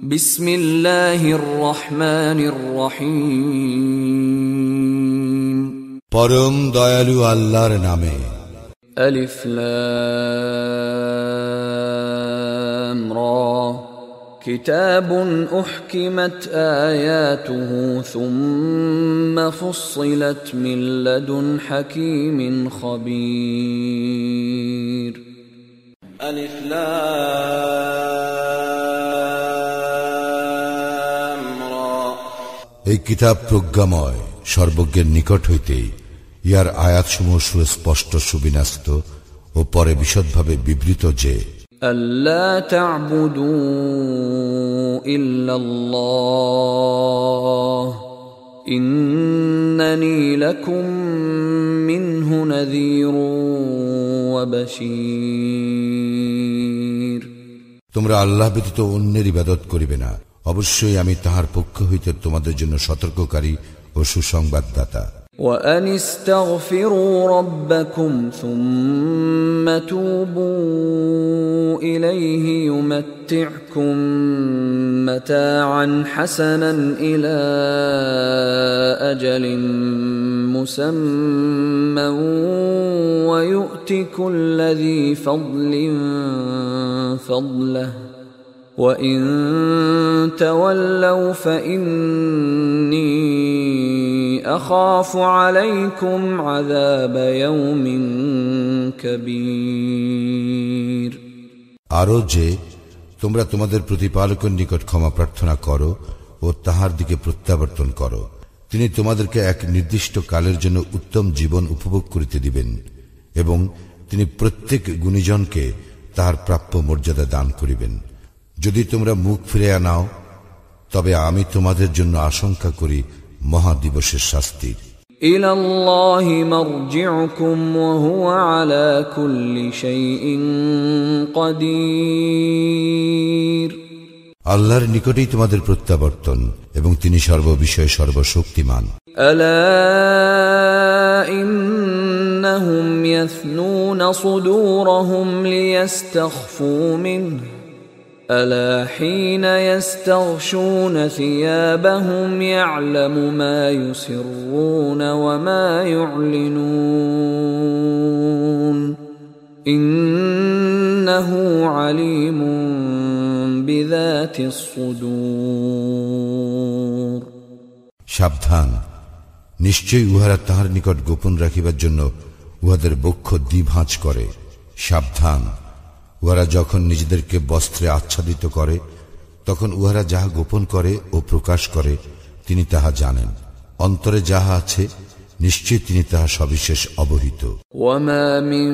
বিসমিল্লাহির রহমানির রহিম। পরম দয়ালু আল্লাহর নামে। আলিফ লাম রা কিতাবুন উহকিমাত আয়াতুহু সুম্মা ফুসসিলাত মিন লাদুন হাকীমিন খাবীর। আলিফ লাম রা। এই কিতাব প্রজ্ঞাময়, সর্বজ্ঞের নিকট হইতে। ইয়ার আয়াতসমূহ সুস্পষ্ট, সুবিন্যস্ত ও পরে বিশদভাবে বিবৃত যে আল্লা তা'বুদু ইল্লাল্লাহ ইন্নানী লাকুম মিনহু নাযীরুন ওয়া বাশীর। তোমরা আল্লাহ ব্যতীত অন্যের ইবাদত করিবে না, অবশ্যই আমি তাহার পক্ষ হইতে তোমাদের জন্য সতর্ককারী ও সুসংবাদদাতা। وَأَنِ اسْتَغْفِرُوا رَبَّكُمْ ثُمَّ تُوبُوا إِلَيْهِ يُمَتِّعْكُمْ مَتَاعًا حَسَنًا إِلَى أَجَلٍ مُّسَمًّى وَيُؤْتِ كُلَّ ذِي فَضْلٍ فَضْلَهُ وَإِن تَوَلَّوْا فَإِنِّي أَخَافُ عَلَيْكُمْ عَذَابَ يَوْمٍ كَبِيرٍ। আরো যে তোমরা তোমাদের প্রতিপালকের নিকট ক্ষমা প্রার্থনা করো ও তাহার দিকে প্রত্যাবর্তন করো, তিনি তোমাদেরকে এক নির্দিষ্ট কালের জন্য উত্তম জীবন উপভোগ করিতে দিবেন এবং তিনি প্রত্যেক গুণীজনকে তাহার প্রাপ্য মর্যাদা দান করিবেন। যদি তোমরা মুখ ফিরিয়ে নাও, তবে আমি তোমাদের জন্য আশঙ্কা করি মহাদিবসের শাস্তির। ইলাল্লাহি মারজিউকুম ওয়া হুয়া আলা কুল্লি শাইইন কাদির। আল্লাহর নিকটেই তোমাদের প্রত্যাবর্তন এবং তিনি সর্ববিষয়ে সর্বশক্তিমান। আলা ইন্নাহুম ইয়াসনুনা সুদুরহুম লিয়াস্তাখফু মিনহু ألا حين يستغشون ثيابهم يعلم ما يسرون وما يعلنون إنه عليم بذات الصدور। সাবধান, নিশ্চয়ই উহারা তাহার নিকট গোপন রাখিবার জন্য উহাদের বক্ষ দ্বিভাঁজ করে। সাবধান, উহারা যখন নিজেদেরকে বস্ত্রে আচ্ছাদিত করে, তখন উহারা যাহা গোপন করে ও প্রকাশ করে তিনি তাহা জানেন। অন্তরে যাহা আছে নিশ্চয়ই তিনি তাহা সবিশেষ অবহিত। ওয়ামা মিন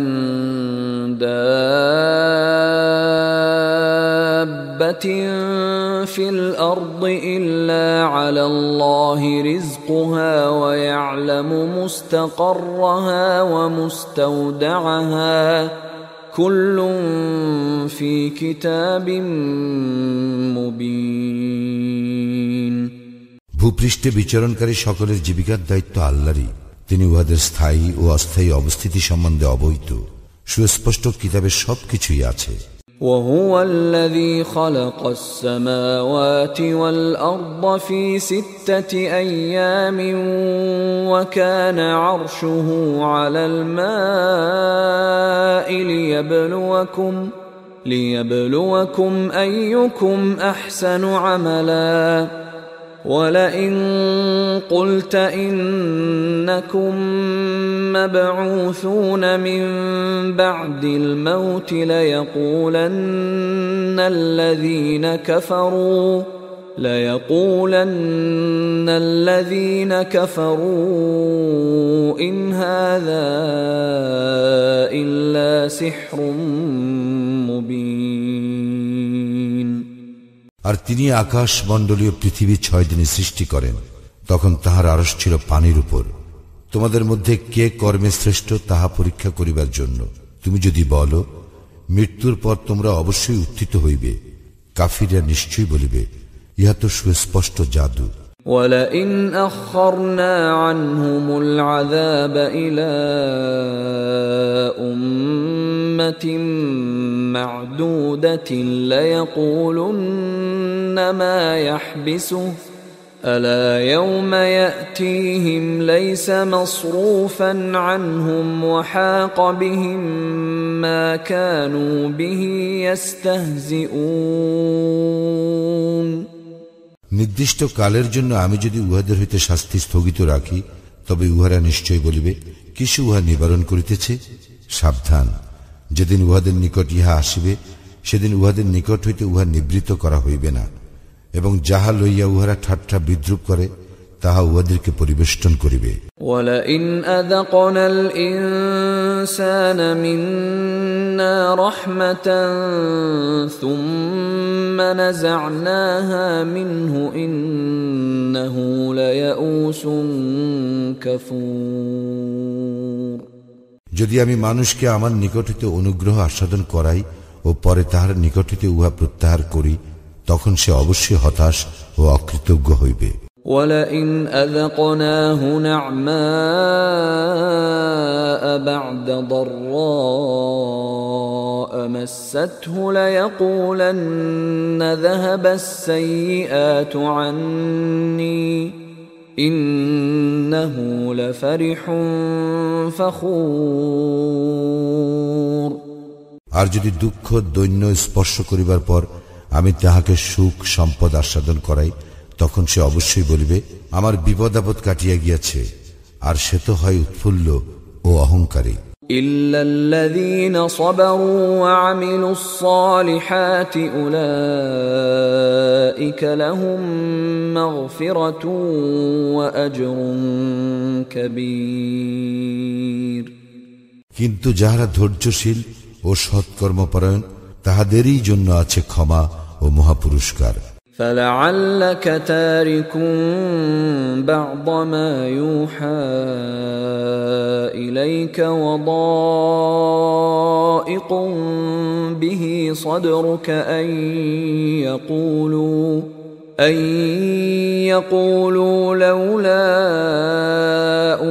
দাব্বাতিন ফিল আরদি ইল্লা আলাল্লাহি রিজকুহা ওয়া ইয়ালামু মুস্তাকাররাহা ওয়া মুস্তাওদাআহা কুল্লুন ফি কিতাবিম মুবিন। ভূপৃষ্ঠে বিচরণকারী সকলের জীবিকার দায়িত্ব আল্লাহরই। তিনি উহাদের স্থায়ী ও অস্থায়ী অবস্থিতি সম্বন্ধে অবহিত। সুস্পষ্ট কিতাবের সবকিছুই আছে। وهو الذي خلق السماوات والأرض في 6 أيام وكان عرشه على الماء ليبلوكم أيكم أحسن عملا ولئن قلت إنكم مبعوثون من بعد الموت ليقولن الذين كفروا إن هذا إلا سحر مبين। আর তিনি আকাশ মণ্ডলীয় পৃথিবী 6 দিনে সৃষ্টি করেন। তখন তাহার আরশ ছিল পানির উপর। তোমাদের মধ্যে কে কর্মে শ্রেষ্ঠ তাহা পরীক্ষা করিবার জন্য। তুমি যদি বলো মৃত্যুর পর তোমরা অবশ্যই উত্থিত হইবে, কাফিররা নিশ্চয়ই বলিবে ইহা তো সুস্পষ্ট জাদু। ولئن أخرنا عنهم العذاب إلى أمة معدودة ليقولن ما يحبسه ألا يوم يأتيهم ليس مصروفا عنهم وحاق بهم ما كانوا به يستهزئون নির্দিষ্ট কালের জন্য আমি যদি উহাদের হইতে শাস্তি স্থগিত রাখি, তবে উহারা নিশ্চয় বলিবে, কিসে উহা নিবারণ করিতেছে? সাবধান, যেদিন উহাদের নিকট ইহা আসিবে, সেদিন উহাদের নিকট হইতে উহা নিবৃত্ত করা হইবে না, এবং যাহা লইয়া উহারা ঠাট্টা বিদ্রুপ করে তাহা উহাদেরকে পরিবেষ্টন করিবে। وَلَئِنْ أَذَقْنَا الْإِنسَانَ مِنَّا رَحْمَةً ثُمَّ نَزَعْنَاهَا مِنْهُ إِنَّهُ لَيَئُوسٌ كَفُورٌ যদি আমি মানুষকে আমার নিকট হইতে অনুগ্রহ আস্বাদন করাই ও পরে তাহার নিকট হইতে উহা প্রত্যাহার করি, তখন সে অবশ্যই হতাশ ও অকৃতজ্ঞ হইবে। وَلَئِنْ أَذَقْنَاهُ نَعْمَاءَ بَعْدَ ضَرَّاءَ مَسَّتْهُ لَيَقُولَنَّ ذَهَبَ السَّيِّئَاتُ عَنِّي إِنَّهُ لَفَرِحٌ فَخُورٌ আর যদি দুঃখ দৈন্য স্পর্শ করিবার পর আমি তাহাকে সুখ সম্পদ আস্বাদন করাই, তখন সে অবশ্যই বলিবে, আমার বিপদ আপদ কাটিয়া গিয়াছে, আর সে তো হয় উৎফুল্ল ও অহংকারী। إلا الذين صبروا وعملوا الصالحات أولئك لهم مغفرة وأجر كبير কিন্তু যাহারা ধৈর্যশীল ও সৎকর্মপরায়ণ, তাহাদেরই জন্য আছে ক্ষমা ও মহাপুরস্কার। فلعلك تارك بعض ما يوحى إليك وضائق به صدرك أن يقولوا لولا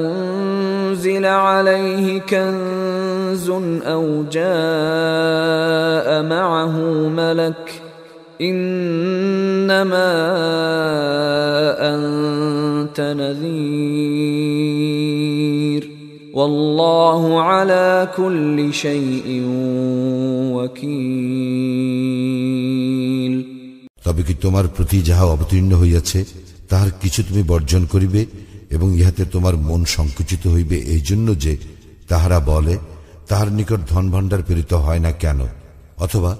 أنزل عليه كنز أو جاء معه ملك إنما أنت نذير والله على كل شيء وكيل তবে কি তোমার প্রতি যাহা অবতীর্ণ হইয়াছে তাহার কিছু তুমি বর্জন করিবে এবং ইহাতে তোমার মন সংকুচিত হইবে এই জন্য যে তাহারা বলে, তাহার নিকট ধন ভাণ্ডার প্রেরিত হয় না কেন, অথবা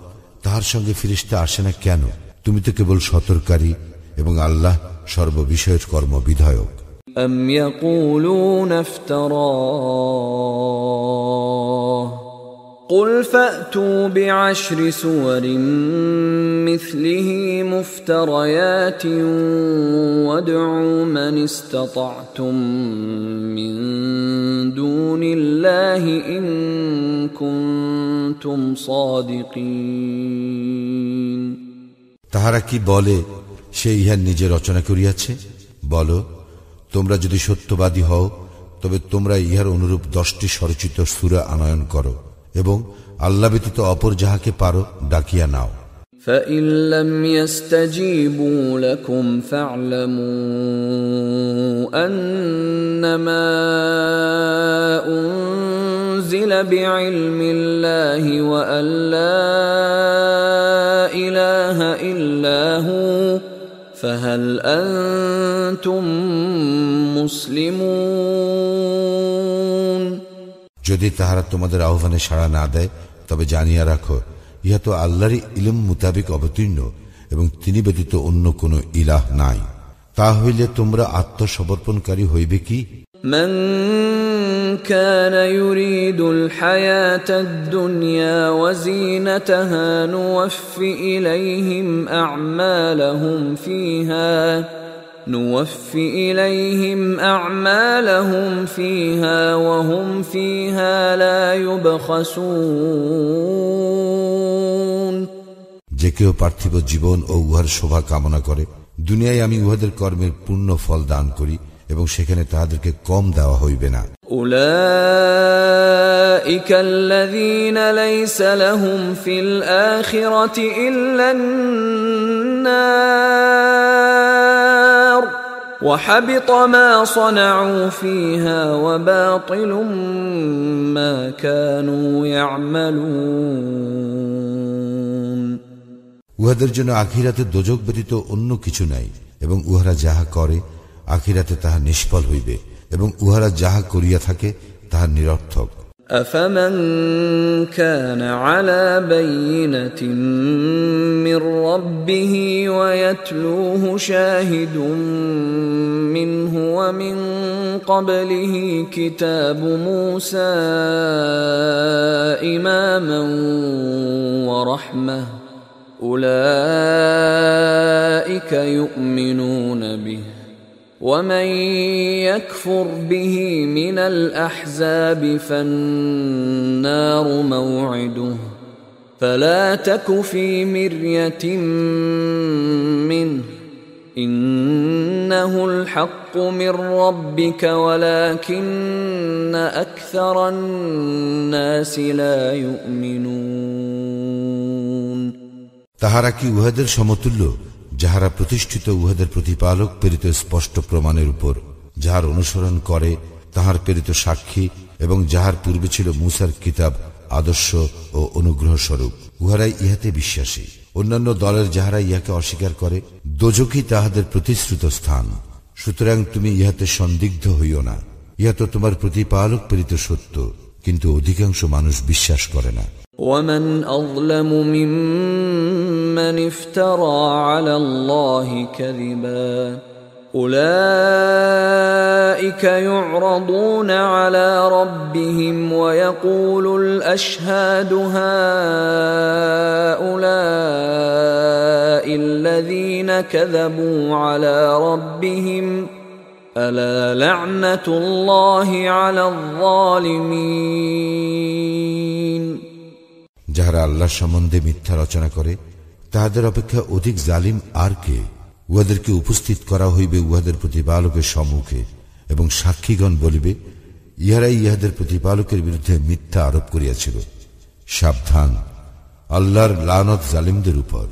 তাহার সঙ্গে ফিরিস্তা আসে না কেন? তুমি তো কেবল সতর্ককারী এবং আল্লাহ সর্ববিষয়ের কর্মবিধায়ক। أم يقولون افتراه قل فأتوا بعشر سور مثله مفتريات وادعوا من استطعتم من دون الله إن كنتم صادقين তাহারা কি বলে, সে ইহা নিজে রচনা করিয়াছে? বলো, তোমরা যদি সত্যবাদী হও তবে তোমরা ইহার অনুরূপ 10টি স্বরচিত সূরা আনয়ন করো এবং আল্লাহ ব্যতীত অপর যাহাকে পারো ডাকিয়া নাও। فَإِن لَّمْ يَسْتَجِيبُوا لَكُمْ فَاعْلَمُوا أَنَّمَا أُنزِلَ بِعِلْمِ اللَّهِ وَأَن لَّا إِلَٰهَ إِلَّا هُوَ فَهَلْ أَنتُم মুসলিমুন? যদি তাহারা তোমাদের আহ্বানে সাড়া না দেয় তবে জানিয়া রাখো, ইহা তো আল্লাহরই ইলম মোতাবেক অবতীর্ণ এবং তিনি ব্যতীত অন্য কোন ইলাহ নাই। তা হইলে তোমরা আত্মসমর্পণকারী হইবে কি? من كان يريد الحياة الدنيا وزينتها نوفي إليهم أعمالهم فيها وهم فيها لا يبخسون যে কেউ পার্থিব জীবন ও উহার শোভা কামনা করে দুনিয়ায় আমি উহাদের কর্মের পূর্ণ ফল দান করি এবং সেখানে তাহাদেরকে কম দেওয়া হইবে না। উলাইকা আল্লাযীনা লাইসা লাহুম ফিল আখিরাতি ইল্লান নার ওয়া হাবিতা মা সানাউ ফিহা ওয়া বাতিলুম মা কানু ইয়ামালুন। উহাদের জন্য আখিরাতে দোজখ ব্যতীত অন্য কিছু নাই এবং উহারা যাহা করে আখিরাতে তাহা নিষ্ফল হইবে এবং উহারা যাহা করিয়া থাকে তাহা নিরর্থক। أفمن كان على بينة من ربه ويتلوه شاهد منه ومن قبله كتاب موسى إماما ورحمة أولئك يؤمنون به ومن يكفر به من الأحزاب فالنار موعده فلا تك في مرية منه إنه الحق من ربك ولكن أكثر الناس لا يؤمنون। তাহারা কি উহাদের সমতুল্য যাহারা প্রতিষ্ঠিত উহাদের প্রতিপালক প্রেরিত স্পষ্ট প্রমাণের উপর, যাহার অনুসরণ করে তাহার প্রেরিত সাক্ষী এবং যাহার পূর্বে ছিল মূসার কিতাব আদর্শ ও অনুগ্রহ স্বরূপ, উহারাই ইহাতে বিশ্বাসী। অন্যান্য দলের যাহারা ইহাকে অস্বীকার করে দোজখই তাহাদের প্রতিশ্রুত স্থান। সুতরাং তুমি ইহাতে সন্দিগ্ধ হইও না, ইহা তো তোমার প্রতিপালক প্রেরিত সত্য, কিন্তু অধিকাংশ মানুষ বিশ্বাস করে না। ومن أظلم ممن افترى على الله كذبا أولئك يعرضون على ربهم ويقول الأشهاد هؤلاء الذين كذبوا على ربهم ألا لعنة الله على الظالمين। যাহারা আল্লাহ সম্বন্ধে মিথ্যা রচনা করে তাহাদের অপেক্ষা অধিক জালিম আর কে? উহাদেরকে উপস্থিত করা হইবে উহাদের প্রতিপালকের সম্মুখে এবং সাক্ষীগণ বলিবে, ইহারাই ইহাদের প্রতিপালকের বিরুদ্ধে মিথ্যা আরোপ করিয়াছিল। সাবধান, আল্লাহর লানত জালিমদের উপর।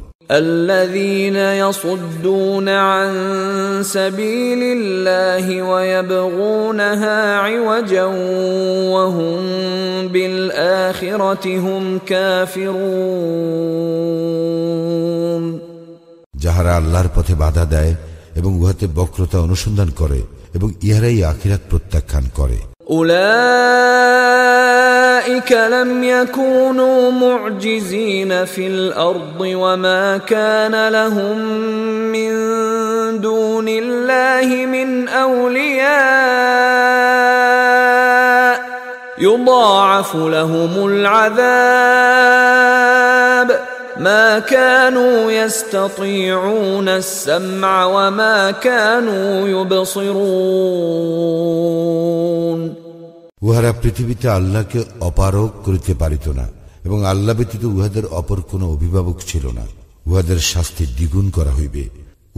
الذين يصدون عن سبيل الله ويبغونها عوجا وهم بالآخرة هم كافرون। যাহারা আল্লাহর পথে বাধা দেয় এবং উহাতে বক্রতা অনুসন্ধান করে এবং ইহারাই আখিরাত প্রত্যাখ্যান করে। أولئك لم يكونوا معجزين في الأرض وما كان لهم من دون الله من أولياء يضاعف لهم العذاب ما كانوا يستطيعون السمع وما كانوا يبصرون। উহারা পৃথিবীতে আল্লাহকে অপারগ করিতে পারিত না এবং আল্লাহ ব্যতীত উহাদের অপর কোন অভিভাবক ছিল না। উহাদের শাস্তি দ্বিগুণ করা হইবে।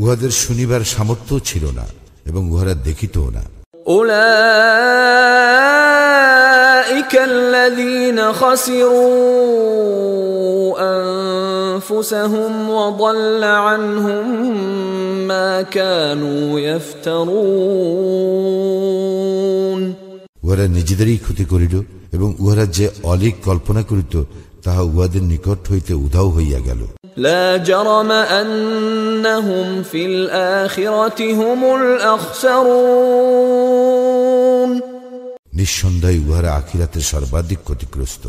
উহাদের শুনিবার সামর্থ্য ছিল না এবং উহারা দেখিতও না। أولئك الذين خسروا أنفسهم وضل عنهم ما كانوا يفترون। উহারা নিজেদেরই ক্ষতি করিল এবং উহারা যে অলিক কল্পনা করিত তাহা উহাদের নিকট হইতে উধাও হইয়া গেল। لا جرم أنهم في الآخرة هم الأخسرون। নিঃসন্দেহে উহারা আখিরাতে সর্বাধিক ক্ষতিগ্রস্ত।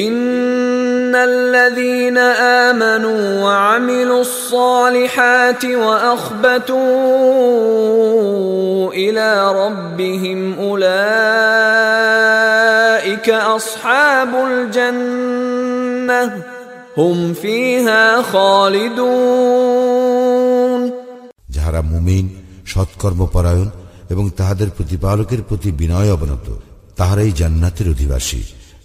إن الذين آمنوا وعملوا الصالحات وأخبتوا إلى ربهم أولئك أصحاب الجنة هم فيها خالدون। যাহারা মুমিন, সৎকর্মপরায়ণ এবং তাহাদের প্রতিপালকের প্রতি বিনয় অবনত, তাহারাই জান্নাতের অধিবাসী,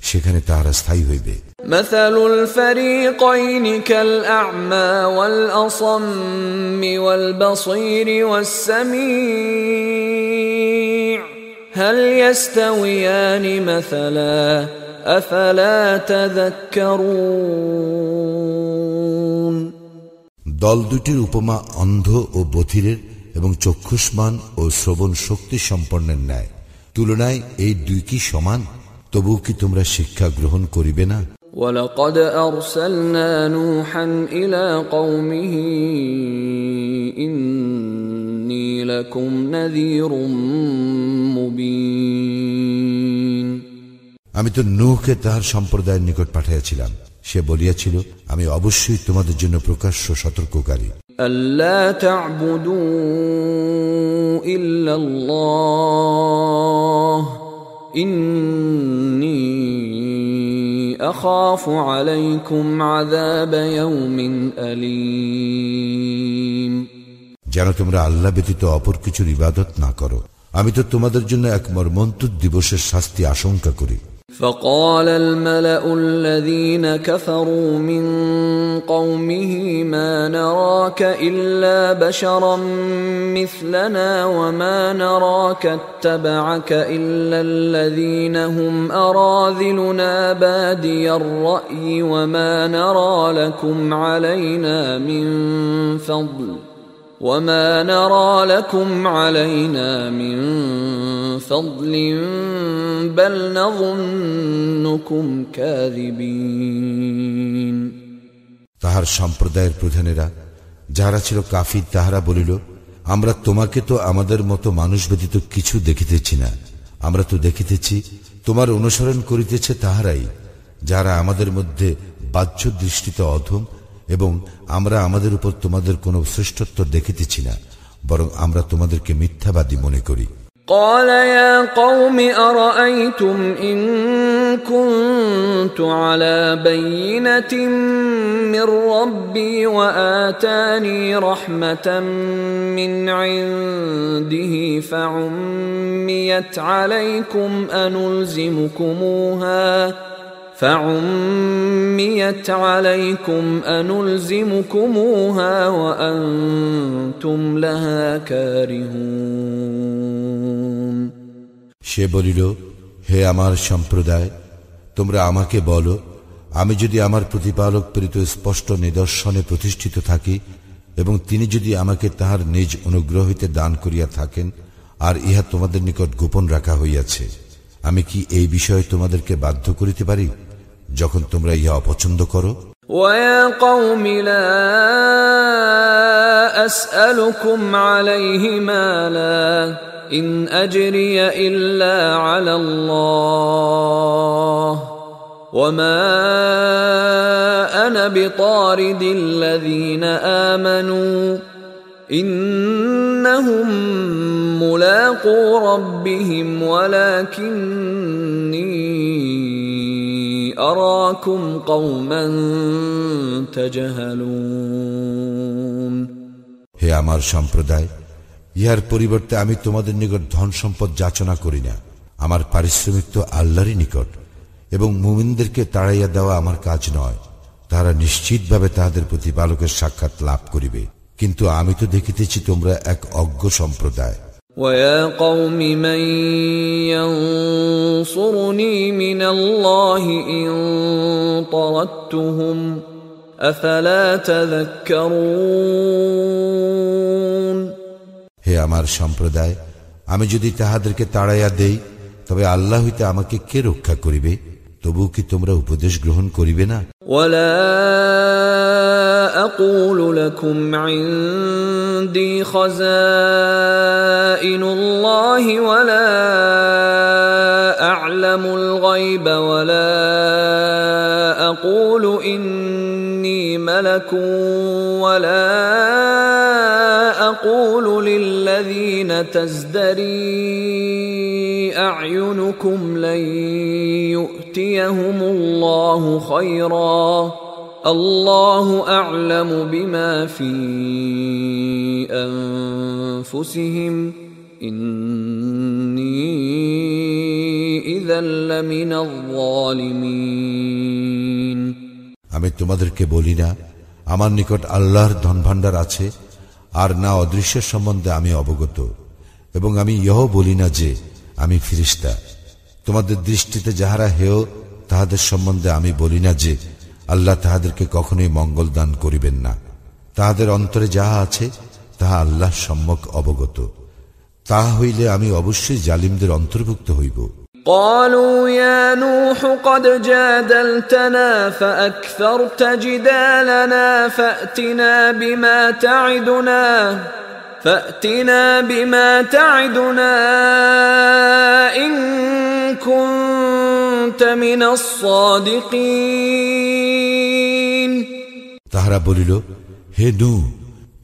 সেখানে তাহারা স্থায়ী হইবে। مثل الفريقين كالأعمى والأصم والبصير والسميع هل يستويان مثلا أفلا تذكرون দল দুটির উপমা অন্ধ ও বধিরের এবং চক্ষুষ্মান ও শ্রবণ শক্তি সম্পন্নের ন্যায়। তুলনায় এই দুই কি সমান? তবুও কি তোমরা শিক্ষা গ্রহণ করিবে না? وَلَقَدْ أَرْسَلْنَا نُوحًا إِلَى قَوْمِهِ إِنِّي لَكُمْ نَذِيرٌ مُبِينٌ আমি তো নূহকে তাহার সম্প্রদায়ের নিকট পাঠাইয়াছিলাম, সে বলিয়াছিল, আমি অবশ্যই তোমাদের জন্য প্রকাশ্য সতর্ককারী। أَلَّا تَعْبُدُوا إِلَّا اللَّهَ إِنِّي أَخَافُ عَلَيْكُمْ عَذَابَ يَوْمٍ أَلِيمٍ যেন তোমরা আল্লাহ ব্যতীত অপর কিছুর ইবাদত না করো, আমি তো তোমাদের জন্য এক মর্মন্তুদ দিবসের শাস্তি আশঙ্কা করি। فقال الملأ الذين كفروا من قومه ما نراك إلا بشرا مثلنا وما نراك اتبعك إلا الذين هم أراذلنا بادي الرأي وما نرى لكم علينا من فضل بل نظنكم كاذبين তাহার সম্প্রদায়ের প্রধানেরা যারা ছিল কাফির তাহারা বলিল, আমরা তোমাকে তো আমাদের মতো মানুষ ব্যতীত কিছু দেখিতেছি না, আমরা তো দেখিতেছি তোমার অনুসরণ করিতেছে তাহারাই যারা আমাদের মধ্যে বাহ্য দৃষ্টিতে অধম, এবং আমরা আমাদের উপর তোমাদের কোনো শ্রেষ্ঠত্ব দেখিতেছি না, বরং আমরা তোমাদেরকে মিথ্যাবাদী মনে করি। قال يا قوم أرأيتم إن كنت على بينة من ربي وآتاني رحمة من عنده فعميت عليكم أنلزمكموها وأنتم لها كارهون সে বলিল, হে আমার সম্প্রদায়, তোমরা আমাকে বলো, আমি যদি আমার প্রতিপালক প্রেরিত স্পষ্ট নিদর্শনে প্রতিষ্ঠিত থাকি এবং তিনি যদি আমাকে তাহার নিজ অনুগ্রহ হইতে দান করিয়া থাকেন, আর ইহা তোমাদের নিকট গোপন রাখা হইয়াছে, আমি কি এই বিষয়ে তোমাদেরকে বাধ্য করিতে পারি যখন তোমরা ইহা অপছন্দ করো? وَيَا قَوْمِ لَا أَسْأَلُكُمْ عَلَيْهِ مَالًا إِنْ أَجْرِيَ إِلَّا عَلَى اللَّهِ وَمَا أَنَا بِطَارِدِ الَّذِينَ آمَنُوا إِنَّهُمْ مُلَاقُو رَبِّهِمْ وَلَكِنِّي أَرَاكُمْ قَوْمًا تَجْهَلُونَ হে আমার সম্প্রদায়, ইহার পরিবর্তে আমি তোমাদের নিকট ধন সম্পদ যাচনা করি না, আমার পারিশ্রমিক তো আল্লাহরই নিকট, এবং মুমিনদেরকে তাড়াইয়া দেওয়া আমার কাজ নয়, তারা নিশ্চিতভাবে তাহাদের প্রতিপালকের সাক্ষাৎ লাভ করিবে, কিন্তু আমি তো দেখিতেছি তোমরা এক অজ্ঞ সম্প্রদায়। وَيَا قَوْمِ مَنْ يَنْصُرُنِي مِنَ اللَّهِ إِنْ طَرَدتُّهُمْ أَفَلَا تَذَكَّرُونَ হে আমার সম্প্রদায়, আমি যদি তাহাদেরকে তাড়াইয়া দেই, তবে আল্লাহ হইতে আমাকে কে রক্ষা করিবে? তবুও কি তোমরা উপদেশ গ্রহণ করিবে না? وَلَا أَقُولُ لَكُمْ عِنْدِي خَزَائِنُ اللَّهِ وَلَا أَعْلَمُ الْغَيْبَ وَلَا أَقُولُ إِنِّي مَلَكٌ وَلَا أَقُولُ لِلَّذِينَ تَزْدَرِي أَعْيُنُكُمْ لَنْ يُؤْتِيَهُمُ اللَّهُ خَيْرًا الله أعلم بما في أنفسهم إني إذا لمن الظالمين আমি তোমাদেরকে বলি না আমার নিকট আল্লাহর ধনভাণ্ডার আছে, আর না অদৃশ্য সম্বন্ধে আমি অবগত, এবং আমি ইহও বলি না যে আমি ফিরিস্তা। তোমাদের দৃষ্টিতে যাহারা হেয় তাহাদের সম্বন্ধে আমি বলি না যে আল্লাহ তাহাদেরকে কখনোই মঙ্গল দান করিবেন না। তাহাদের অন্তরে যাহা আছে তাহা আল্লাহ সম্যক অবগত। তাহা হইলে আমি অবশ্যই জালিমদের অন্তর্ভুক্ত হইব। قالوا يا نوح قد جادلتنا فأكثرت جدالنا فأتنا بما تعدنا إن كنت من الصادقين। তাহারা বলিল, হে নূহ,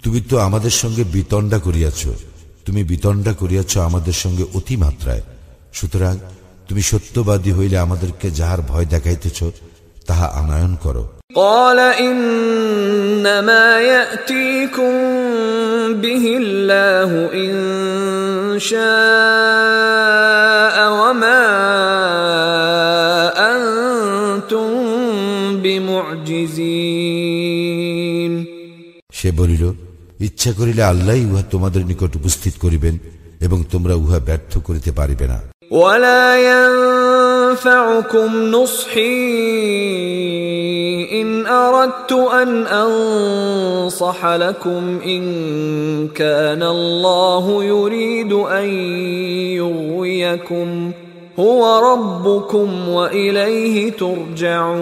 তুমি তো আমাদের সঙ্গে বিতণ্ডা করিয়াছ আমাদের সঙ্গে অতিমাত্রায়। সুতরাং তুমি সত্যবাদী হইলে আমাদেরকে যাহার ভয় দেখাইতেছ তাহা আনয়ন করো। قال إنما يأتيكم به الله إن شاء وما أنتم بمعجزين। সে বলিল, ইচ্ছা করিলে আল্লাহই উহা তোমাদের নিকট উপস্থিত করিবেন এবং তোমরা উহা ব্যর্থ করিতে পারিবে না। ولا ينفعكم نصحي إن أردت أن أنصح لكم إن كان الله يريد أن يغويكم هو ربكم وإليه ترجعون।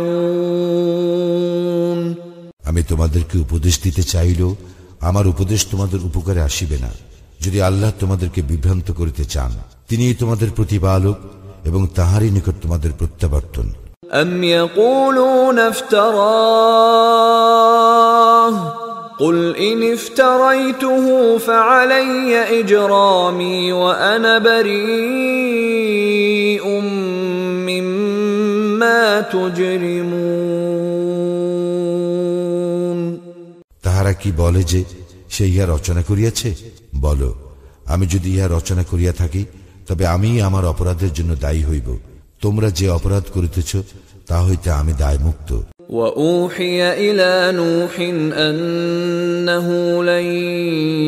আমি তোমাদেরকে উপদেশ দিতে চাইলেও আমার উপদেশ তোমাদের উপকারে আসিবে না, যদি আল্লাহ তোমাদেরকে বিভ্রান্ত করিতে চান। তিনিই তোমাদের প্রতিপালক এবং তাহারই নিকট তোমাদের প্রত্যাবর্তন। أم يقولون افتراه قل إن افتريته فعلي إجرامي وأنا بريء مما تجرمون। তাহারা কি বলে যে সে ইহা রচনা করিয়াছে? বলো, আমি যদি ইহা রচনা করিয়া থাকি তবে আমি আমার অপরাধের জন্য দায়ী হইব। তোমরা যে অপরাধ করিতেছ তা হইতে আমি দায়মুক্ত। وأوحي إلى نوح أنه لن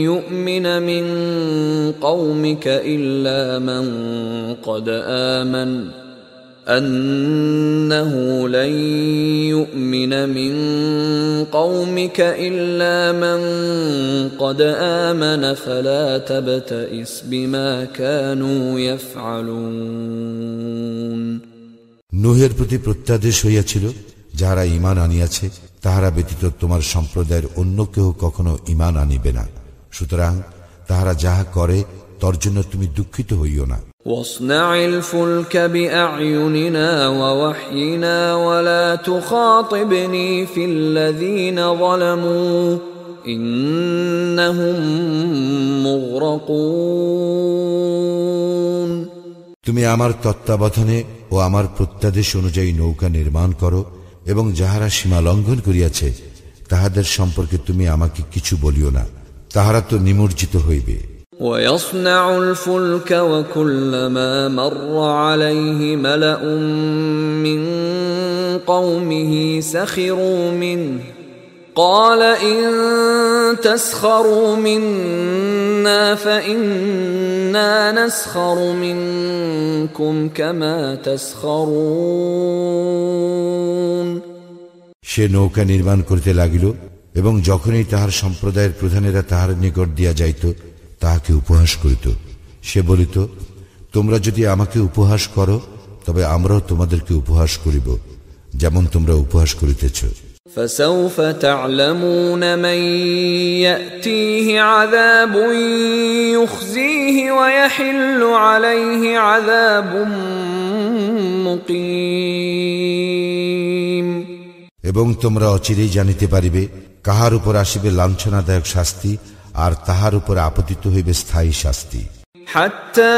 يؤمن من قومك إلا من قد آمن فلا تبتئس بما كانوا يفعلون। নূহের প্রতি প্রত্যাদেশ হইয়াছিল, যাহারা ঈমান আনিয়াছে তাহারা ব্যতীত তোমার সম্প্রদায়ের অন্য কেহ কখনো ঈমান আনিবে না। সুতরাং তাহারা যাহা করে তর জন্য তুমি দুঃখিত হইও না। واصنع الفلك بأعيننا ووحينا ولا تخاطبني في الذين ظلموا إنهم مغرقون। তুমি আমার তত্ত্বাবধানে ও আমার প্রত্যাদেশ অনুযায়ী নৌকা নির্মাণ করো এবং যাহারা সীমা লঙ্ঘন করিয়াছে তাহাদের সম্পর্কে তুমি আমাকে কিছু বলিও না, তাহারা তো নিমজ্জিত হইবে। ويصنع الفلك وكلما مر عليه ملأ من قومه سخروا منه قال إن تسخروا منا فإنا نسخر منكم كما تسخرون। সে নৌকা নির্মাণ করিতে লাগিল এবং যখনই তাহার সম্প্রদায়ের প্রধানেরা তাহার নিকট দিয়া যাইত তাহাকে উপহাস করিত। সে বলিত, তোমরা যদি আমাকে উপহাস করো তবে আমরাও তোমাদেরকে উপহাস করিব, যেমন তোমরা উপহাস করিতেছ। فسوف تعلمون من يأتيه عذاب يخزيه ويحل عليه عذاب مقيم। এবং তোমরা অচিরেই জানিতে পারিবে কাহার উপর আসিবে লাঞ্ছনাদায়ক শাস্তি আর তাহার উপর আপতিত হইবে স্থায়ী শাস্তি। حتى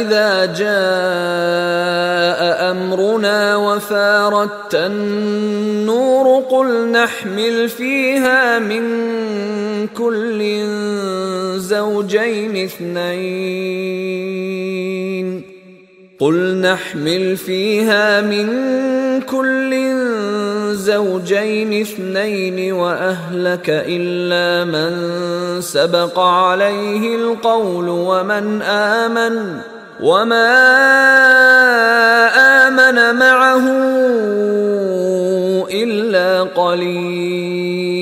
إذا جاء أمرنا وفارت النور قل نحمل فيها من كل زوجين اثنين زوجين اثنين وأهلك إلا من سبق عليه القول وما آمن معه إلا قليل।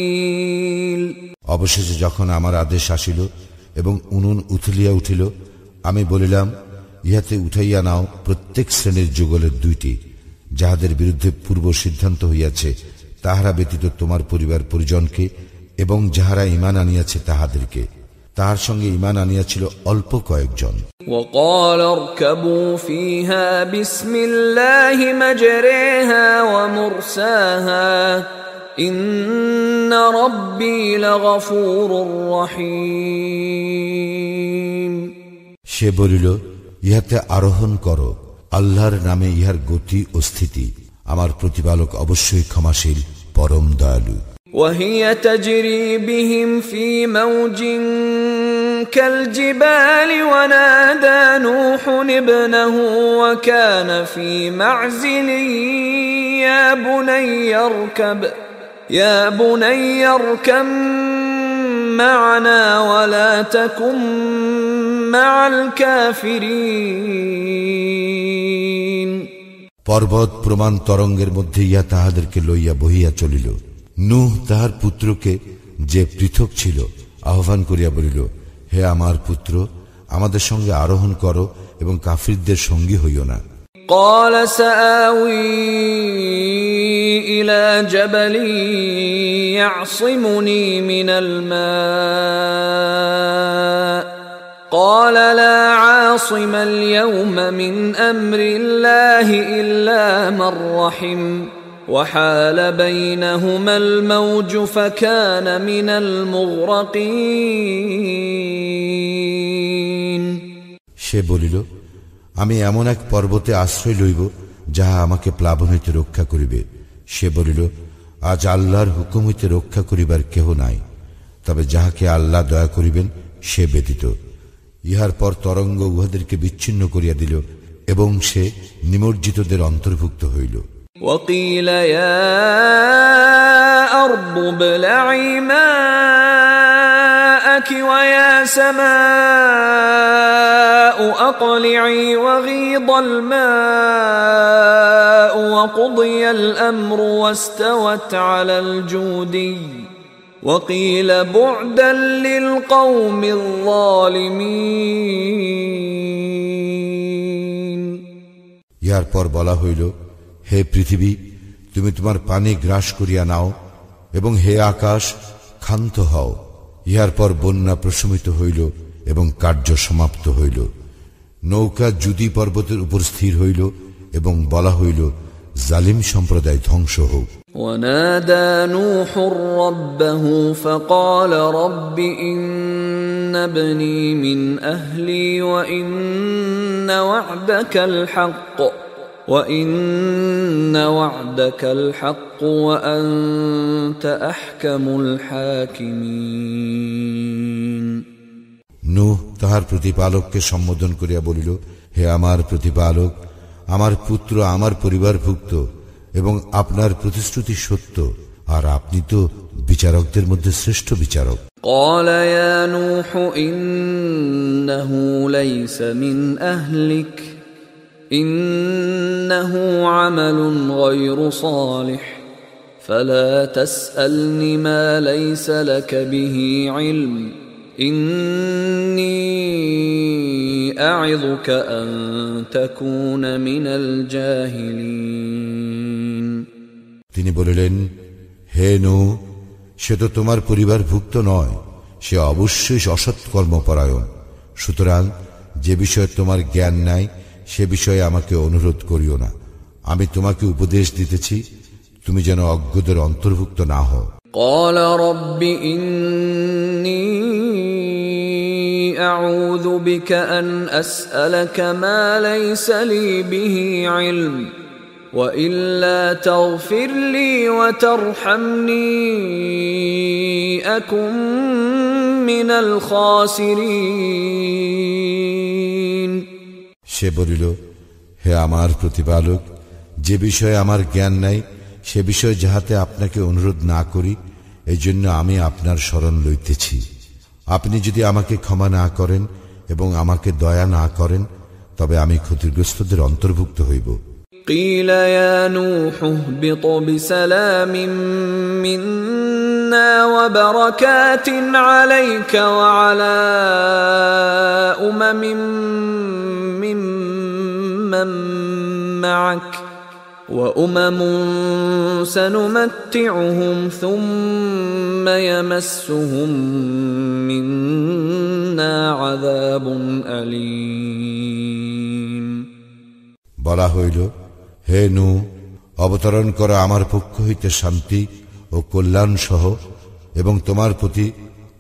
অবশেষে যখন আমার আদেশ আসিল এবং উনুন উথলিয়া উঠিল, আমি বলিলাম, ইহাতে উঠাইয়া নাও প্রত্যেক শ্রেণীর যুগলের দুইটি, যাহাদের বিরুদ্ধে পূর্ব সিদ্ধান্ত হইয়াছে, তাহারা ব্যতীত তোমার পরিবার পরিজনকে, এবং যাহারা ঈমান আনিয়াছে তাহাদেরকে। তাহার সঙ্গে ঈমান আনিয়াছিল অল্প কয়েকজন। وقال اركبوا فيها بسم الله مجريها ومرساها إن ربي لغفور رحيم। সে বলিল, ইহাতে আরোহণ করো, আল্লাহর নামে ইহার গতি ও স্থিতি, আমার প্রতিপালক অবশ্যই ক্ষমাশীল, পরম দয়ালু। وهي تجري بهم في موج كالجبال ونادى نوح ابنه وكان في معزل يا بني اركب معنا ولا تكن مع الكافرين। পর্বত প্রমাণ তরঙ্গের মধ্যে ইহা তাহাদেরকে লইয়া বহিয়া চলিল। নূহ তাহার পুত্রকে, যে পৃথক ছিল, আহ্বান করিয়া বলিল, হে আমার পুত্র, আমাদের সঙ্গে আরোহণ করো এবং কাফিরদের সঙ্গী হইও না। قال سآوي إلى جبل يعصمني من الماء قال لا عاصم اليوم من أمر الله إلا من رحم وحال بينهما الموج فكان من المغرقين। সে বলিল, আমি এমন এক পর্বতে আশ্রয় লইব যাহা আমাকে প্লাবন হইতে রক্ষা করিবে। সে বলিল, আজ আল্লাহর হুকুম হইতে রক্ষা করিবার কেহ নাই, তবে যাহাকে আল্লাহ দয়া করিবেন সে ব্যতীত। ইহার পর তরঙ্গ উহাদেরকে বিচ্ছিন্ন করিয়া দিল এবং সে নিমজ্জিতদের অন্তর্ভুক্ত হইল। وقيل يا أرض ابلعي ماءك ويا سماء أقلعي وغيض الماء وقضي الأمر واستوت على الجودي وقيل بعدا للقوم الظالمين। ইহার পর বলা হইল, হে পৃথিবী, তুমি তোমার পানি গ্রাস করিয়া নাও, এবং হে আকাশ, ক্ষান্ত হও। ইহার পর বন্যা প্রশমিত হইল এবং কার্য সমাপ্ত হইল। নৌকা জুদি পর্বতের উপর স্থির হইল এবং বলা হইল, জালিম সম্প্রদায় ধ্বংস হোক। ونادى نوح ربه فقال رب إن ابني من أهلي وإن وعدك الحق وأنت أحكم الحاكمين। নূহ তাহার প্রতিপালককে সম্বোধন করিয়া বলিল, হে আমার প্রতিপালক, আমার পুত্র আমার পরিবারভুক্ত এবং আপনার প্রতিশ্রুতি সত্য, আর আপনি তো বিচারকদের মধ্যে শ্রেষ্ঠ বিচারক। قال يا نوح إنه ليس من أهلك إنه عمل غير صالح فلا تسألني ما ليس لك به علم إني أعظك أن تكون من الجاهلين। তিনি বলিলেন, হে নূহ, সে তো তোমার পরিবারভুক্ত নয়, সে অবশ্যই অসৎ কর্মপরায়ণ। সুতরাং যে বিষয়ে তোমার জ্ঞান নাই সে বিষয়ে আমাকে অনুরোধ করিও না। আমি তোমাকে উপদেশ দিতেছি, তুমি যেন অজ্ঞদের অন্তর্ভুক্ত না হও। قال رب إني أعوذ بك أن أسألك ما ليس لي به علم وإلا تغفر لي وترحمني أكن من الخاسرين। সে বলিল, হে আমার প্রতিপালক, যে বিষয়ে আমার জ্ঞান নাই সে বিষয়ে যাহাতে আপনাকে অনুরোধ না করি, এই জন্য আমি আপনার শরণ লইতেছি। আপনি যদি আমাকে ক্ষমা না করেন এবং আমাকে দয়া না করেন, তবে আমি ক্ষতিগ্রস্তদের অন্তর্ভুক্ত হইব। قيل يا نوح اهبط بسلام منا وبركات عليك وعلى أمم ممن معك وأمم سنمتعهم ثم يمسهم منا عذاب أليم। বলা হইল, হে নূহ, অবতরণ কর আমার পক্ষ হইতে শান্তি ও কল্যাণ সহ, এবং তোমার প্রতি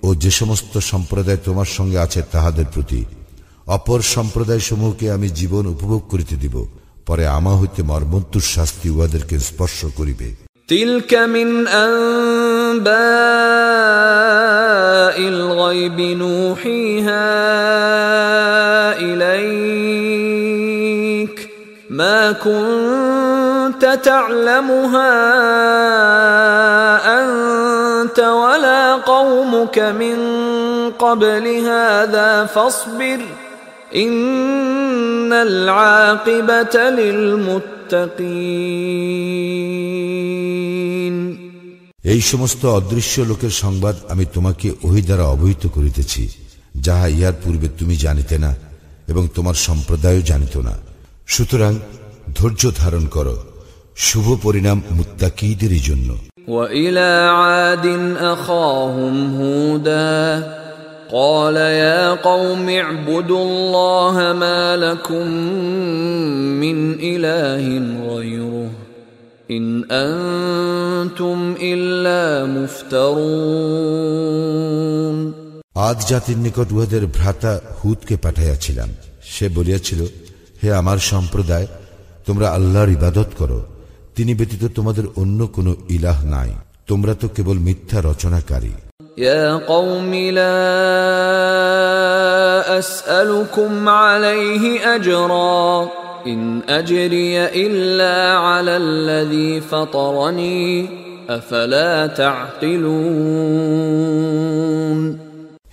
ও যে সমস্ত সম্প্রদায় তোমার সঙ্গে আছে তাহাদের প্রতি। অপর সম্প্রদায় সমূহকে আমি জীবন উপভোগ করিতে দিব, পরে আমা হইতে মর্মন্তুর শাস্তি উহাদেরকে স্পর্শ করিবে। تلك من أنباء الغيب نوحيها إليك ما كنت تعلمها أنت ولا قومك من قبل هذا فاصبر إن العاقبة للمتقين। এই সমস্ত অদৃশ্য লোকের সংবাদ আমি তোমাকে ওহী দ্বারা অবহিত করিতেছি, যাহা ইহার পূর্বে তুমি জানিতে না এবং তোমার সম্প্রদায়ও জানিত না। সুতরাং ধৈর্য ধারণ করো, শুভ পরিণাম মুত্তাকীদেরই জন্য। وإلى عاد أخاهم هودا قال يا قوم اعبدوا الله ما لكم من إله غيره إن أنتم إلا مفترون। আদ জাতির নিকট উহাদের ভ্রাতা হুদকে পাঠাইয়াছিলাম। সে বলিয়াছিল, হে আমার সম্প্রদায়, তোমরা আল্লাহর ইবাদত করো, তিনি ব্যতীত তোমাদের অন্য কোনো ইলাহ নাই, তোমরা তো কেবল মিথ্যা রচনাকারী। يا قوم لا أسألكم عليه أجرا إن أجري إلا على الذي فطرني أفلا تعقلون।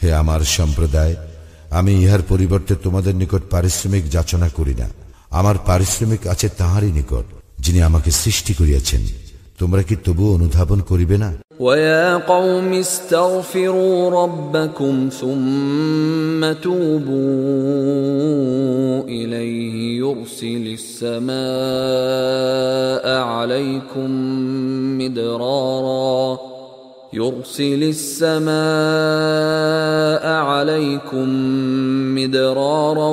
হে আমার সম্প্রদায়, আমি ইহার পরিবর্তে তোমাদের নিকট পারিশ্রমিক যাচনা করি না। আমার পারিশ্রমিক আছে তাহারই নিকট, যিনি আমাকে সৃষ্টি করিয়াছেন। তোমরা কি তবু অনুধাবন করিবে না? ويا قوم استغفروا ربكم ثم توبوا إليه يرسل السماء عليكم مدرارا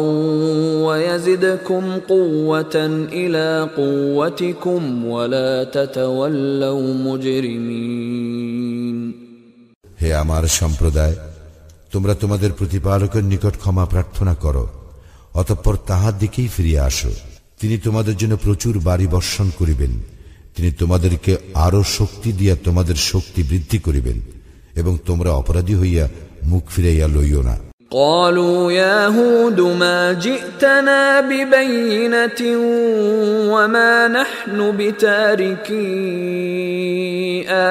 ويزدكم قوة إلى قوتكم ولا تتولوا مجرمين। হে আমার সম্প্রদায়, তোমরা তোমাদের প্রতিপালকের নিকট ক্ষমা প্রার্থনা করো, অতঃপর তাহার দিকেই ফিরিয়া আসো। তিনি তোমাদের জন্য প্রচুর বাড়ি বর্ষণ করিবেন, তিনি তোমাদেরকে আরো শক্তি দিয়া তোমাদের শক্তি বৃদ্ধি করিবেন, এবং তোমরা অপরাধী হইয়া মুখ ফিরাইয়া লইও না। قالوا يا هود ما جئتنا ببينة وما نحن بتاركي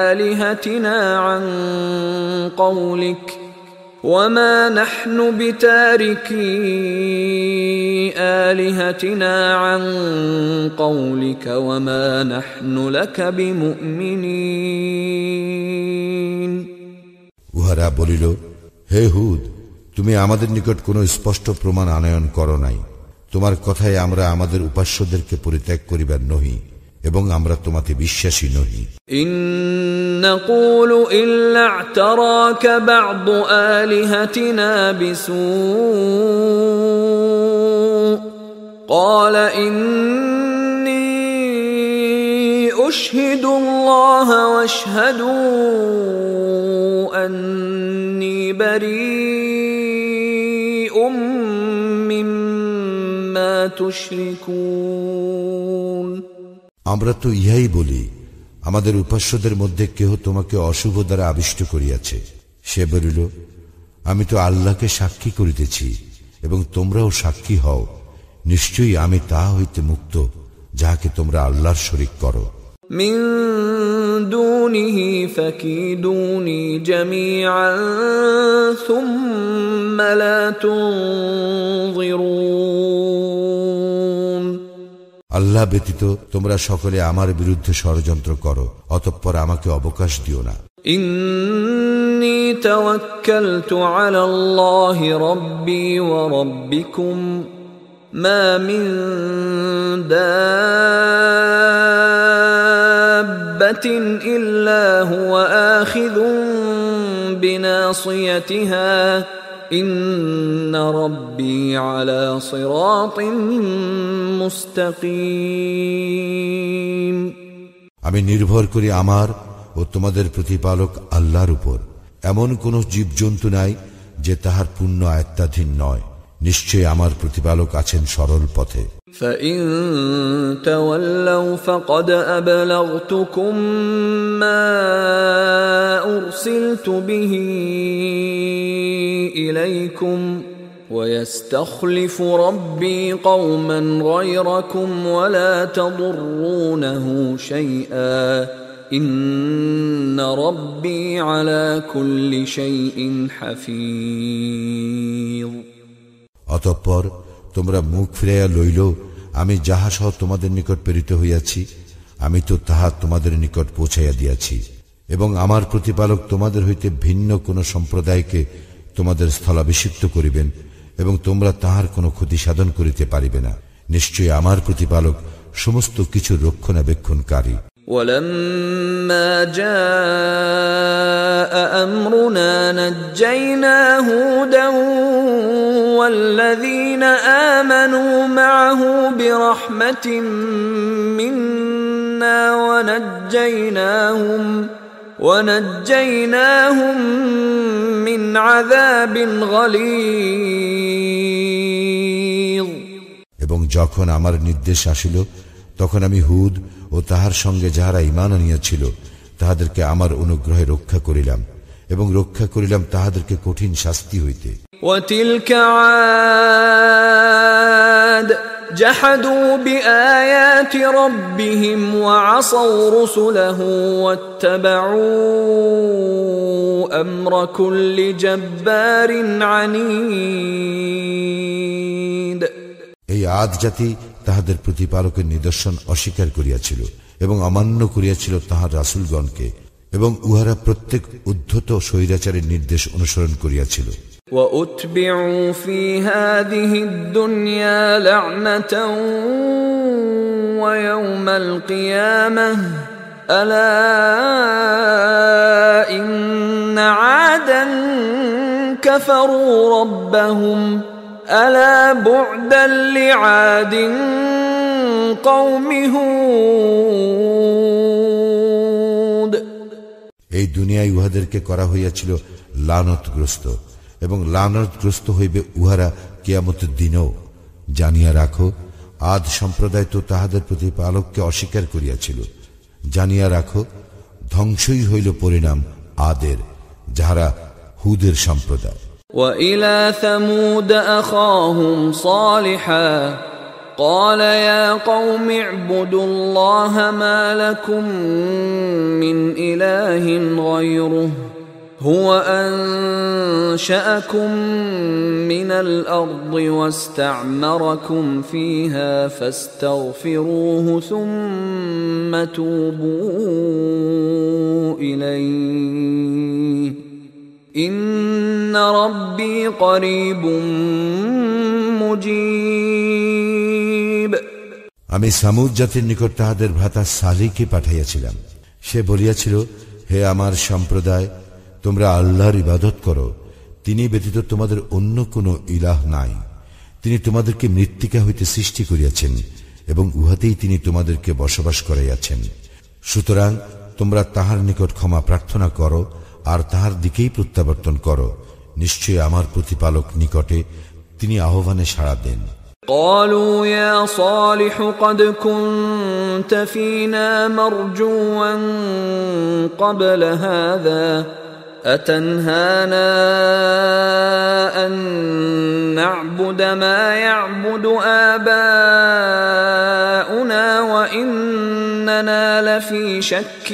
آلهتنا عن قولك وما نحن بتاركي آلهتنا عن قولك وما نحن لك بمؤمنين। উহারা বলিল, হে হুদ, তুমি আমাদের নিকট কোন স্পষ্ট প্রমাণ আনয়ন করো নাই। তোমার কথায় আমরা আমাদের উপাস্যদেরকে পরিত্যাগ করিবার নহি, এবং আমরা তোমাতে বিশ্বাসী নহি। ইন নাকুলু ইল্লা আ'তারাকা বা'দু আলিহাতিনা বিসূ ক্বালা ইন্নী উশহিদুল্লাহা ওয়াশহাদু আন্নী বারীউম মিম্মা তুশরিকুন। আমরা তো ইহাই বলি, আমাদের উপাস্যদের মধ্যে কেহ তোমাকে অশুভ দ্বারা আবিষ্ট করিয়াছে। সে বলিল, আমি তো আল্লাহকে সাক্ষী করিতেছি এবং তোমরাও সাক্ষী হও, নিশ্চয়ই আমি তাহা হইতে মুক্ত যাহাকে তোমরা আল্লাহর শরীক করো। من دونه فكيدوني جميعا ثم لا تنظرون আল্লাহ ব্যতীত তোমরা সকলে আমার বিরুদ্ধে ষড়যন্ত্র করো, অতঃপর আমাকে অবকাশ দিও না। إني توكلت على الله ربي وربكم ما من دابة إلا هو آخذ بناصيتها إن ربي على صراط مستقيم আমি নির্ভর করি আমার ও তোমাদের প্রতিপালক আল্লাহর উপর। এমন কোন জীবজন্তু নাই যে তাহার পূর্ণ আয়ত্তাধীন নয়। নিশ্চয় আমার প্রতিপালক আছেন সরল পথে। فإن تولوا فقد أبلغتكم ما أرسلت به إليكم ويستخلف ربي قوما غيركم ولا تضرونه شيئا إن ربي على كل شيء حفيظ অতঃপর তোমরা মুখ ফিরাইয়া লইল, আমি যাহা সহ তোমাদের নিকট প্রেরিত হইয়াছি আমি তো তাহা তোমাদের নিকট পৌঁছাইয়া দিয়াছি, এবং আমার প্রতিপালক তোমাদের হইতে ভিন্ন কোন সম্প্রদায়কে তোমাদের স্থলাভিষিক্ত করিবেন এবং তোমরা তাহার কোনো ক্ষতি সাধন করিতে পারিবে না। নিশ্চয় আমার প্রতিপালক সমস্ত কিছু রক্ষণাবেক্ষণকারী। ولما جاء أمرنا نجينا هودا والذين آمنوا معه برحمة منا ونجيناهم من عذاب غليظ এবং যখন আমার নির্দেশ আসিল তখন আমি হুদ ও তাহার সঙ্গে যাহারা ঈমান আনিয়াছিল তাহাদেরকে আমার অনুগ্রহে রক্ষা করিলাম এবং রক্ষা করিলাম তাহাদেরকে কঠিন শাস্তি হইতে। وتلك عاد جحدوا بآيات ربهم وعصوا رسله واتبعوا أمر كل جبار عنيد এই আদ জাতি তাহাদের প্রতিপালকের নিদর্শন অস্বীকার করিয়াছিল এবং অমান্য করিয়াছিল তাহার রাসূলগণকে, এবং উহারা প্রত্যেক উদ্ধত স্বৈরাচারের নির্দেশ অনুসরণ করিয়াছিল। وأتبعوا في هذه الدنيا لعنة ويوم القيامة ألا إن عادا كفروا ربهم ألا بعدا لعاد قوم هود এই দুনিয়ায় উহাদেরকে করা হইয়াছিল লানতগ্রস্ত, এবং লানতগ্রস্ত হইবে উহারা কিয়ামতের দিনও। জানিয়া রাখো, আদ সম্প্রদায় তো তাহাদের প্রতিপালককে অস্বীকার করিয়াছিল। জানিয়া রাখো, ধ্বংসই হইল পরিণাম আদের, যাহারা হুদের সম্প্রদায়। وإلى ثمود أخاهم صالحا قال يا قوم اعبدوا الله ما لكم من إله غيره هو أنشأكم من الأرض واستعمركم فيها فاستغفروه ثم توبوا إليه إن ربي قريب مجيب আমি সামুদ জাতির নিকট তাহাদের ভ্রাতা সালিহকে পাঠাইয়াছিলাম। সে বলিয়াছিল, হে আমার সম্প্রদায়, তোমরা আল্লাহর ইবাদত করো, তিনি ব্যতীত তোমাদের অন্য কোনো ইলাহ নাই। তিনি তোমাদেরকে মৃত্তিকা হইতে সৃষ্টি করিয়াছেন এবং উহাতেই তিনি তোমাদেরকে বসবাস করাইয়াছেন। সুতরাং তোমরা তাহার নিকট ক্ষমা প্রার্থনা করো আর তাহার দিকেই প্রত্যাবর্তন করো। নিশ্চয় আমার প্রতিপালক নিকটে, তিনি আহ্বানে সাড়া দেন। قالوا يا صالح قد كنت فينا مرجوا قبل هذا أتنهانا أن نعبد ما يعبد آباؤنا وإننا في شك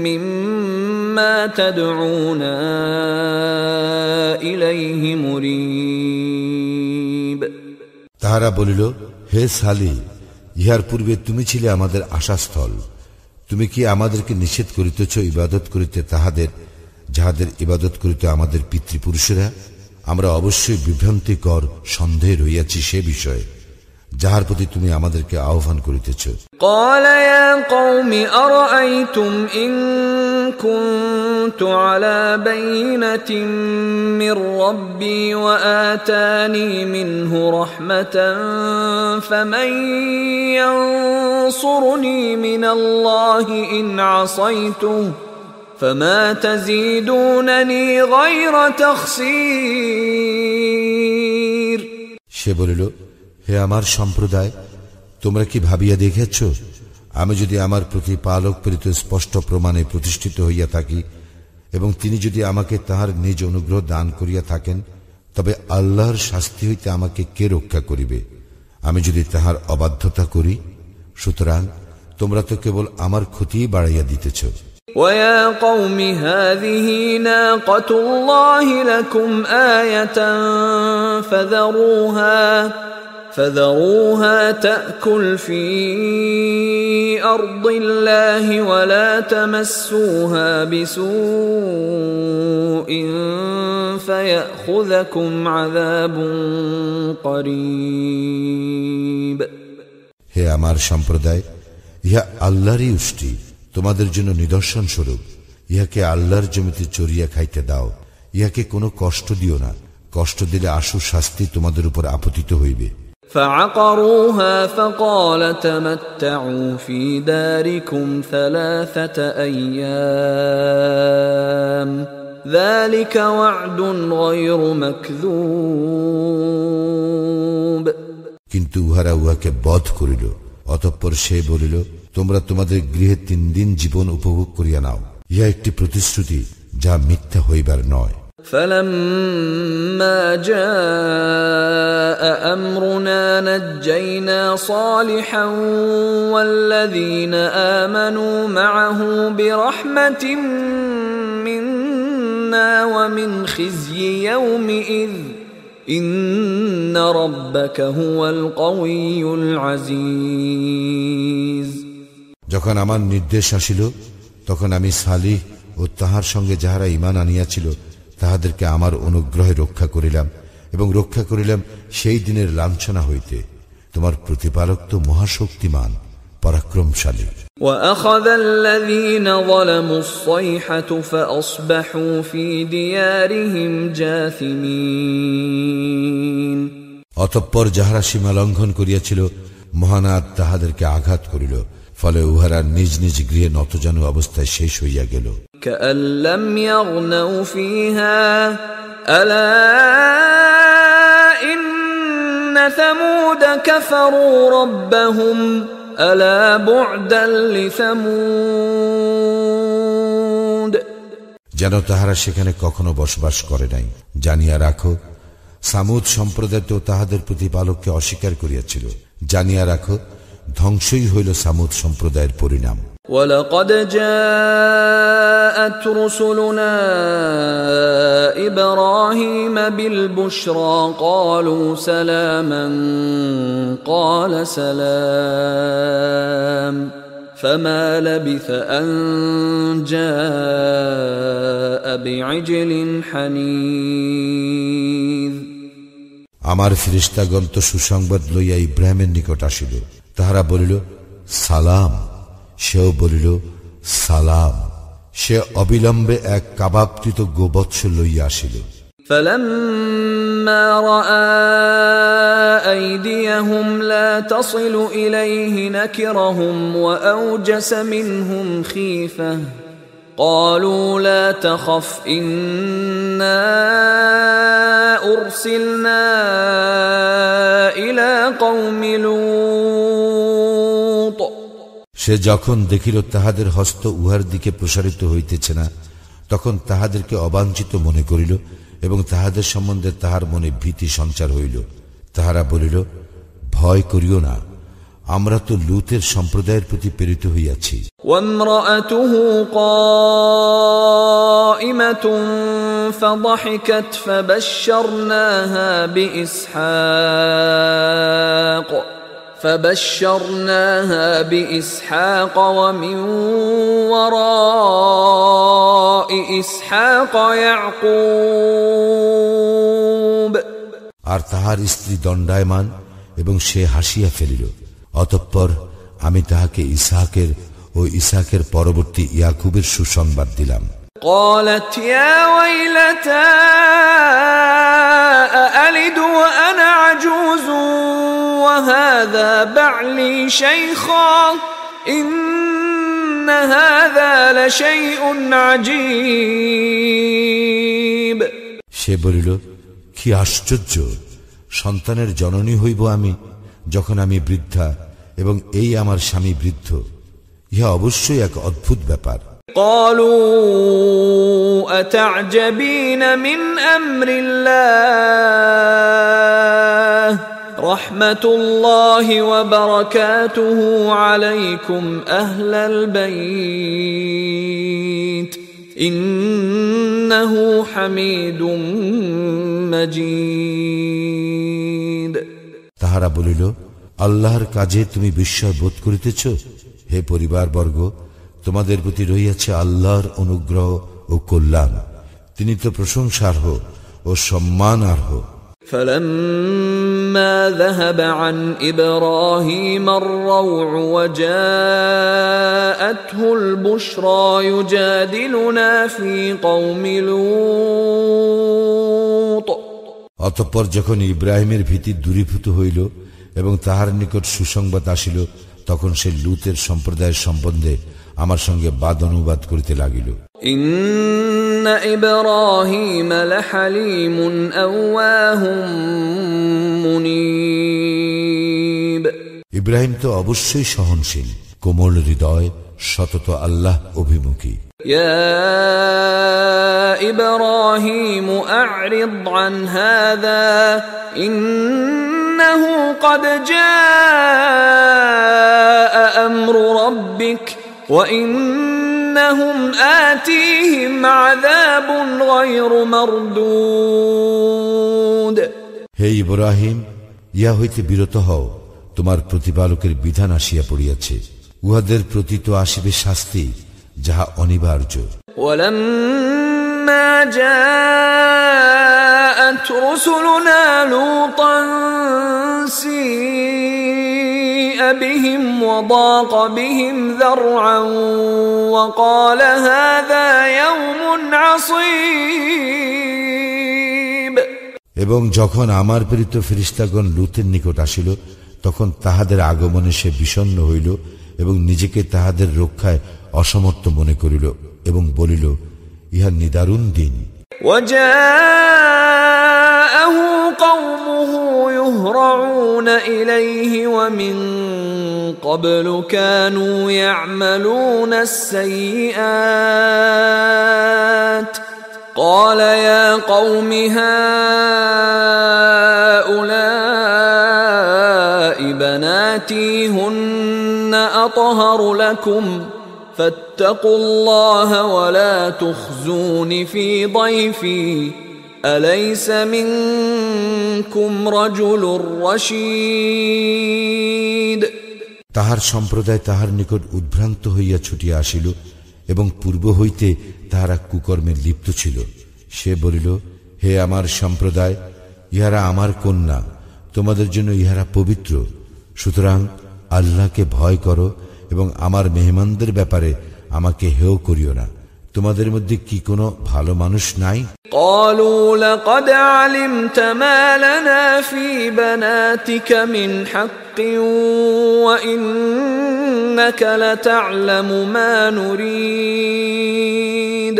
مما تدعونا إليه مريب তাহারা বলিল, হে সালি, ইহার পূর্বে তুমি ছিলে আমাদের আশাস্থল। তুমি কি আমাদেরকে নিষেধ করিতেছ ইবাদত করিতে যাহাদের ইবাদত করিতে আমাদের পিতৃপুরুষেরা? আমরা অবশ্যই বিভ্রান্তিকর সন্দেহে রইয়াছি সে বিষয়ে যাহার প্রতি তুমি আমাদেরকে আহ্বান করিতেছ। قال يا قوم أرأيتم إن كنت على بينة من ربي وآتاني منه رحمة فمن ينصرني من الله إن عصيته فما تزيدونني غير تخسير সে বলিল, হে আমার সম্প্রদায়, তোমরা কি ভাবিয়া দেখেছ, আমি যদি আমার প্রতিপালক প্রেরিত স্পষ্ট প্রমাণে প্রতিষ্ঠিত হইয়া থাকি এবং তিনি যদি আমাকে তাহার নিজ অনুগ্রহ দান করিয়া থাকেন, তবে আল্লাহর শাস্তি হইতে আমাকে কে রক্ষা করিবে আমি যদি তাহার অবাধ্যতা করি? সুতরাং তোমরা তো কেবল আমার ক্ষতিই বাড়াইয়া দিতেছ। وَيَا قَوْمِ هَذِهِ نَاقَةُ اللَّهِ لَكُمْ آيَةً فَذَرُوهَا تَأْكُلْ فِي أَرْضِ اللَّهِ وَلَا تَمَسُّوهَا بِسُوءٍ فَيَأْخُذَكُمْ عَذَابٌ قَرِيبٌ হে আমার সম্প্রদায়, ইহা আল্লাহরই উষ্টি, তোমাদের জন্য নিদর্শন স্বরূপ। ইহাকে আল্লাহর জমিতে চড়িয়া খাইতে দাও, ইহাকে কোনো কষ্ট দিও না, কষ্ট দিলে আশু শাস্তি তোমাদের উপর আপতিত হইবে। فعقروها فقال تمتعوا في داركم 3 أيام ذلك وعد غير مكذوب কিন্তু উহারা উহাকে বধ করিল। অতঃপর সে বলিল, তোমরা তোমাদের গৃহে 3 দিন জীবন উপভোগ করিয়া নাও, ইহা একটি প্রতিশ্রুতি যা মিথ্যা হইবার নয়। فلما جاء أمرنا نجينا صالحا والذين آمنوا معه برحمة منا ومن خزي يومئذ إن ربك هو القوي العزيز যখন আমার নির্দেশ আসিল, তখন আমি সালিহ ও তাহার সঙ্গে যাহারা ঈমান আনিয়াছিল তাহাদেরকে আমার অনুগ্রহে রক্ষা করিলাম এবং রক্ষা করিলাম সেই দিনের লাঞ্ছনা হইতে। তোমার প্রতিপালক তো মহাশক্তিমান, পরাক্রমশালী। وأخذ الذين ظلموا الصيحة فأصبحوا في ديارهم جاثمين অতঃপর যাহারা সীমা লঙ্ঘন করিয়াছিল, মহানাদ তাহাদেরকে আঘাত করিল, ফলে উহারা নিজ নিজ গৃহে নতজানু অবস্থায় শেষ হইয়া গেল। كأن لم يغنوا فيها ألا إن ثمود كفروا ربهم ألا بعدا لثمود যেন তাহারা সেখানে কখনো বসবাস করে নাই। জানিয়া রাখো, সামুদ সম্প্রদায় তো তাহাদের প্রতিপালককে অস্বীকার করিয়াছিল। জানিয়া রাখো, ধ্বংসই হইল সামুদ সম্প্রদায়ের পরিণাম। ولقد جاءت رسلنا إبراهيم بالبشرى قالوا سلاما قال سلام فما لبث أن جاء بعجل حنيذ আমার ফেরেশতাগণ তো সুসংবাদ লইয়া ইব্রাহিমের নিকট আসিল। তাহারা বলিল, সালাম। সেও বলিল, সালাম। সে অবিলম্বে এক কাবাবকৃত গোবৎস লইয়া আসিল। فلما رأى أيديهم لا تصل إليه نكرهم وأوجس منهم خيفة قالوا لا تخف إنا أرسلنا إلى قوم لوط সে যখন দেখিল তাহাদের হস্ত উহার দিকে প্রসারিত হইতেছে না, তখন তাহাদেরকে অবাঞ্ছিত মনে করিল এবং তাহাদের সম্বন্ধে তাহার মনে ভীতি সঞ্চার হইল। তাহারা বলিল, ভয় করিও না, আমরা তো লূতের সম্প্রদায়ের প্রতি প্রেরিত হইয়াছি। وامرأته قائمة فضحكت فبشرناها بإسحاق ومن وراء إسحاق يعقوب। আর তাহার স্ত্রী দণ্ডায়মান এবং সে হাসিয়া ফেলিল। অতঃপর আমি তাহাকে ইসহাকের ও ইসহাকের পরবর্তী ইয়াকুবের সুসংবাদ দিলাম। قالت يا ويلتى أألد وأنا عجوز وهذا بعلي شيخا إن هذا لشيء عجيب। সে বলিল, কি আশ্চর্য, সন্তানের জননী হইব আমি যখন আমি বৃদ্ধা এবং এই আমার স্বামী বৃদ্ধ। ইহা অবশ্যই এক অদ্ভুত ব্যাপার। قالوا أتعجبين من أمر الله رحمة الله وبركاته عليكم أهل البيت إنه حميد مجيد। তাহারা বলিল, আল্লাহর কাজে তুমি বিস্ময় বোধ করিতেছ? হে পরিবারবর্গ, তোমাদের প্রতি রহিয়াছে আল্লাহর অনুগ্রহ ও কল্যাণ। তিনি তো প্রশংসার্হ ও সম্মানার্হ। فلما ذهب عن إبراهيم الروع وجاءته البشرى يجادلنا في قوم لوط। অতঃপর যখন ইব্রাহিমের ভীতি দূরীভূত হইল এবং তাহার নিকট সুসংবাদ আসিল, তখন সে লূতের সম্প্রদায়ের সম্বন্ধে আমার সঙ্গে বাদ অনুবাদ করিতে লাগিল। ইন্না ইব্রাহিম লাহালিমুন আওয়াহুম মুনীব। ইব্রাহিম তো অবশ্যই সহনশীল, কোমল হৃদয়, সতত আল্লাহ অভিমুখী। ইয়া ইব্রাহিম আ'রিদ আন হাযা ইন্নাহু ক্বাদ জাআ আমরু রাব্বিক وَإِنَّهُمْ آتِيهِمْ عَذَابٌ غَيْرُ مَرْدُودٍ। হে ইব্রাহিম, ইহা হইতে বিরত হও, তোমার প্রতিপালকের বিধান আসিয়া পড়িয়াছে, উহাদের প্রতি তো আসিবে শাস্তি, যাহা অনিবার্য। وَلَمَّا جَاءَتْ رُسُلُنَا لُوطًا سِيءَ بِهِمْ وَضَاقَ بِهِمْ ذَرْعًا وَقَالَ هَذَا يَوْمٌ عَصِيبٌ। এবং যখন আমার প্রেরিত ফেরেশতাগণ লূতের নিকট আসিল, তখন তাহাদের আগমনে সে বিষণ্ণ হইল এবং নিজেকে তাহাদের রক্ষায় অসমর্থ মনে করিল এবং বলিল, ইহা নিদারুণ দিন। وَجَاءَهُ قَوْمُهُ يُهْرَعُونَ إِلَيْهِ وَمِن قَبْلُ كَانُوا يَعْمَلُونَ السَّيِّئَاتِ قَالَ يَا قَوْمِ هَؤُلَاءِ بَنَاتِي هُنَّ أَطْهَرُ لَكُمْ فاتقوا الله ولا تخزون في ضيفي أليس منكم رجل رشيد। তাহার সম্প্রদায় তাহার নিকট উদ্ভ্রান্ত হইয়া ছুটিয়া আসিল এবং পূর্ব হইতে তাহারা কুকর্মে লিপ্ত ছিল। সে বলিল, হে আমার সম্প্রদায়, ইহারা আমার কন্যা, তোমাদের জন্য ইহারা পবিত্র, সুতরাং আল্লাহকে ভয় করো এবং আমার মেহমানদের ব্যাপারে আমাকে হেয় করিও না। তোমাদের মধ্যে কি কোনো ভালো মানুষ নাই? قالوا لقد علمت ما لنا في بناتك من حق وإنك لتعلم ما نريد।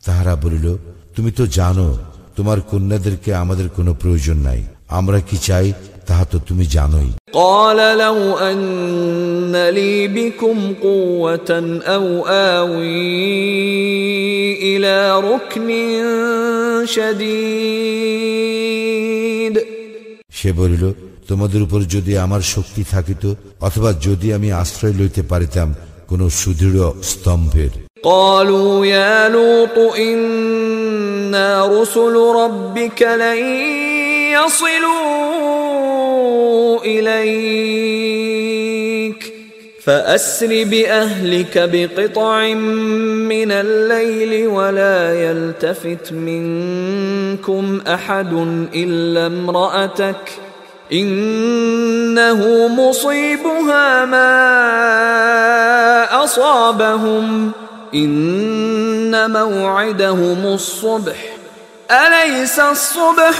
তাহারা বলিল, তুমি তো জানো তোমার কন্যাদেরকে আমাদের কোনো প্রয়োজন নাই, আমরা কি চাই তাহা তো তুমি জানোই। قال لو أن لي بكم قوة أو آوي إلى ركن شديد। সে বলিল, তোমাদের উপর যদি আমার শক্তি থাকিত, অথবা যদি আমি আশ্রয় লইতে পারিতাম কোন সুদৃঢ় স্তম্ভের। قالوا يا لوط إنا رسل ربك لن يصلوا إليك فأسر بأهلك بقطع من الليل ولا يلتفت منكم أحد إلا امرأتك إنه مصيبها ما أصابهم إن موعدهم الصبح أليس الصبح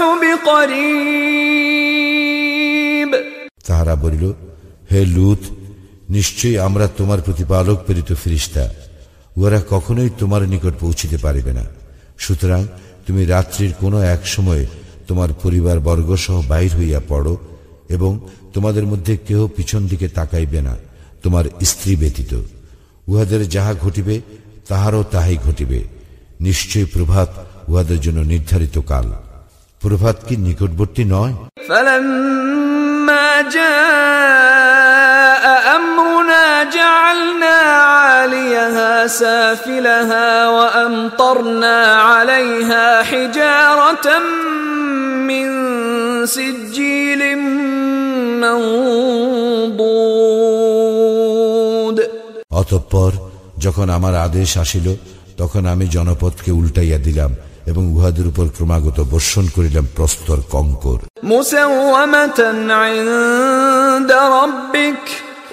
بقريب তাহারা বলিল, হে লূত, নিশ্চয়ই আমরা তোমার প্রতিপালক প্রেরিত ফেরেশতা, উহারা কখনোই তোমার নিকট পৌঁছিতে পারিবে না। সুতরাং তুমি রাত্রির কোনো এক সময়ে তোমার পরিবার বর্গ সহ বাহির হইয়া পড়ো, এবং তোমাদের মধ্যে কেহ পিছন দিকে তাকাইবে না তোমার স্ত্রী ব্যতীত। উহাদের যাহা ঘটিবে তাহারও তাহাই ঘটিবে। নিশ্চয়ই প্রভাত উহাদের জন্য নির্ধারিত কাল। প্রভাত কি নিকটবর্তী নয়? فلما جاء أمرنا جعلنا عاليها سافلها وأمطرنا عليها حجارة من سجيل منضود অতঃপর যখন আমার আদেশ আসিল, তখন আমি জনপদকে উল্টাইয়া দিলাম এবং উহাদের উপর ক্রমাগত বর্ষণ করিলাম প্রস্তর কঙ্কর। মুসাওয়ামাতান ইনদা রাব্বিক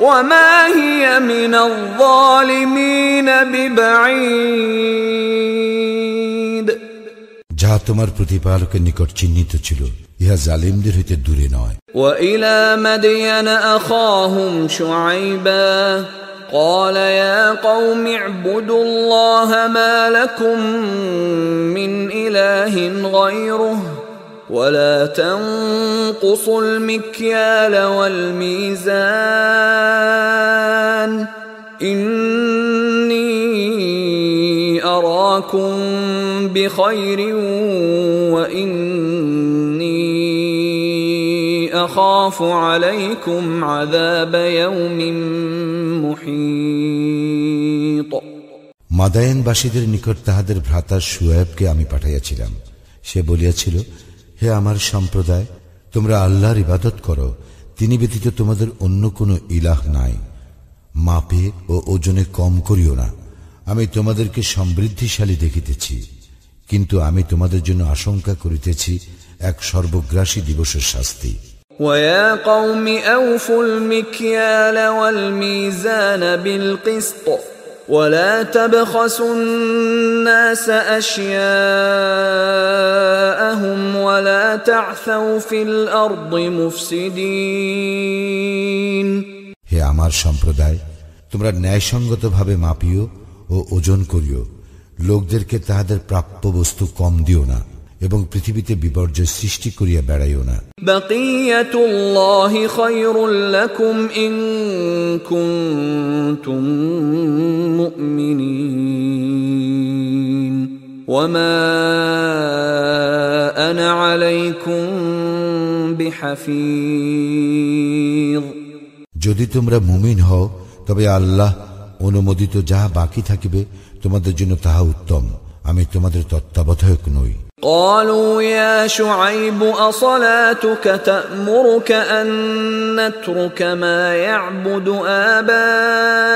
ওয়া মা হিয়া মিনাল যালিমিন বিবাঈদ, যাহা তোমার প্রতিপালকের নিকট চিহ্নিত ছিল, ইহা জালিমদের হইতে দূরে নয়। ওয়া ইলা মাদয়ান আখাহুম শুআইবা قال يا قوم اعبدوا الله ما لكم من إله غيره ولا تنقصوا المكيال والميزان إني أراكم بخير وإني أخاف عليكم عذاب يوم محيط। মাদায়েনবাসীদের নিকট তাহাদের ভ্রাতা শুআয়বকে আমি পাঠাইয়াছিলাম। সে বলিয়াছিল, হে আমার সম্প্রদায়, তোমরা আল্লাহর ইবাদত করো, তিনি ব্যতীত তোমাদের অন্য কোনো ইলাহ নাই। মাপে ও ওজনে কম করিও না। আমি তোমাদেরকে সমৃদ্ধিশালী দেখিতেছি, কিন্তু আমি তোমাদের জন্য আশঙ্কা করিতেছি এক সর্বগ্রাসী দিবসের শাস্তি। وَيَا قَوْمِ أَوْفُوا الْمِكْيَالَ وَالْمِيزَانَ بِالْقِسْطِ وَلَا تَبْخَسُوا النَّاسَ أَشْيَاءَهُمْ وَلَا تَعْثَوْا فِي الْأَرْضِ مُفْسِدِينَ। হে আমার সম্প্রদায়, তোমরা ন্যায়সঙ্গতভাবে মাপিও ও ওজন করিও, লোকদেরকে তাহাদের প্রাপ্য বস্তু কম দিও না এবং পৃথিবীতে বিপর্যয় সৃষ্টি করিয়া বেড়াইও না। বাকিয়াতুল্লাহি খায়রুল লাকুম ইন কুনতুম মুমিনিন ওয়া মা আনা আলাইকুম বিহাফিজ। যদি তোমরা মুমিন হও, তবে আল্লাহ অনুমোদিত যাহা বাকি থাকিবে তোমাদের জন্য তাহা উত্তম, আমি তোমাদের তত্ত্বাবধায়ক নই। قالوا يا شعيب أصلاتك تأمرك أن نترك ما يعبد آباؤنا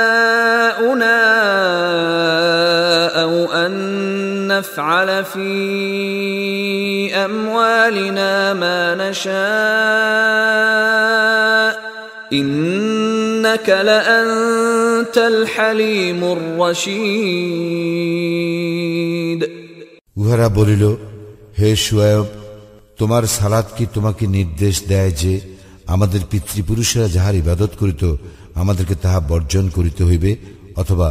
أو أن نفعل في أموالنا ما نشاء إنك لأنت الحليم الرشيد। উহারা বলিল, হে শুআয়ব, তোমার সালাত কি তোমাকে নির্দেশ দেয় যে আমাদের পিতৃপুরুষেরা যাহার ইবাদত করিত আমাদেরকে তাহা বর্জন করিতে হইবে, অথবা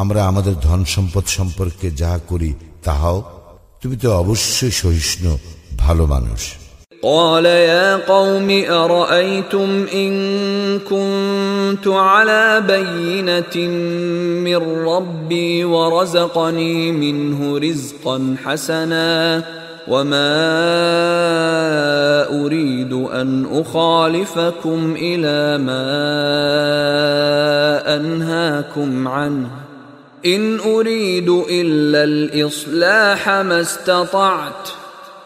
আমরা আমাদের ধন সম্পদ সম্পর্কে যাহা করি তাহাও? তুমি তো অবশ্যই সহিষ্ণু, ভালো মানুষ। قال يا قوم أرأيتم إن كنت على بينة من ربي ورزقني منه رزقا حسنا وما أريد أن أخالفكم إلى ما أنهاكم عنه إن أريد إلا الإصلاح ما استطعت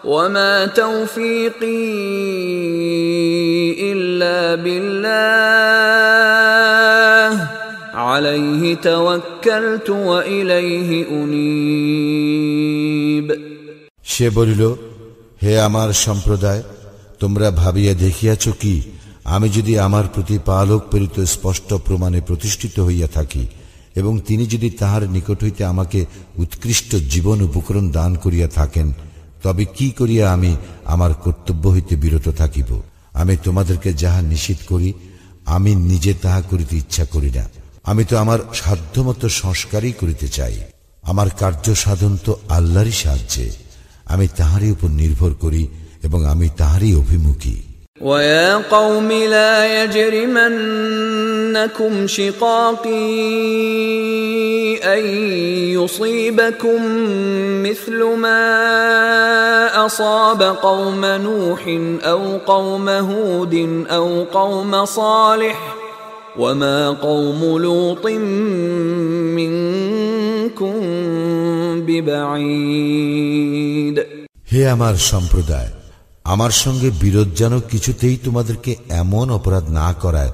وما توفيقي إلا بالله عليه توكلت وإليه أنيب সে বলিল, হে আমার সম্প্রদায়, তোমরা ভাবিয়া দেখিয়াছ কি, আমি যদি আমার প্রতিপালক প্রেরিত স্পষ্ট প্রমাণে প্রতিষ্ঠিত হইয়া থাকি এবং তিনি যদি তাহার নিকট হইতে আমাকে উৎকৃষ্ট জীবন উপকরণ দান করিয়া থাকেন, তবে কি করিয়া আমি আমার কর্তব্য হইতে বিরত থাকিব? আমি তোমাদেরকে যাহা নিষেধ করি আমি নিজে তাহা করিতে ইচ্ছা করি না। আমি তো আমার সাধ্যমতো সংস্কারই করিতে চাই। আমার কার্য সাধন তো আল্লাহরই সাহায্যে। আমি তাহারই উপর নির্ভর করি এবং আমি তাহারই অভিমুখী। وَيَا قَوْمِ لَا يَجْرِمَنَّكُمْ شِقَاقِي أَن يُصِيبَكُم مِّثْلُ مَا أَصَابَ قَوْمَ نُوحٍ أَوْ قَوْمَ هُودٍ أَوْ قَوْمَ صَالِحٍ وَمَا قَوْمُ لُوطٍ مِّنكُم بِبَعِيدٍ। হে আমার সম্প্রদায়, আমার সঙ্গে বিরোধ যেন কিছুতেই তোমাদেরকে এমন অপরাধ না করায়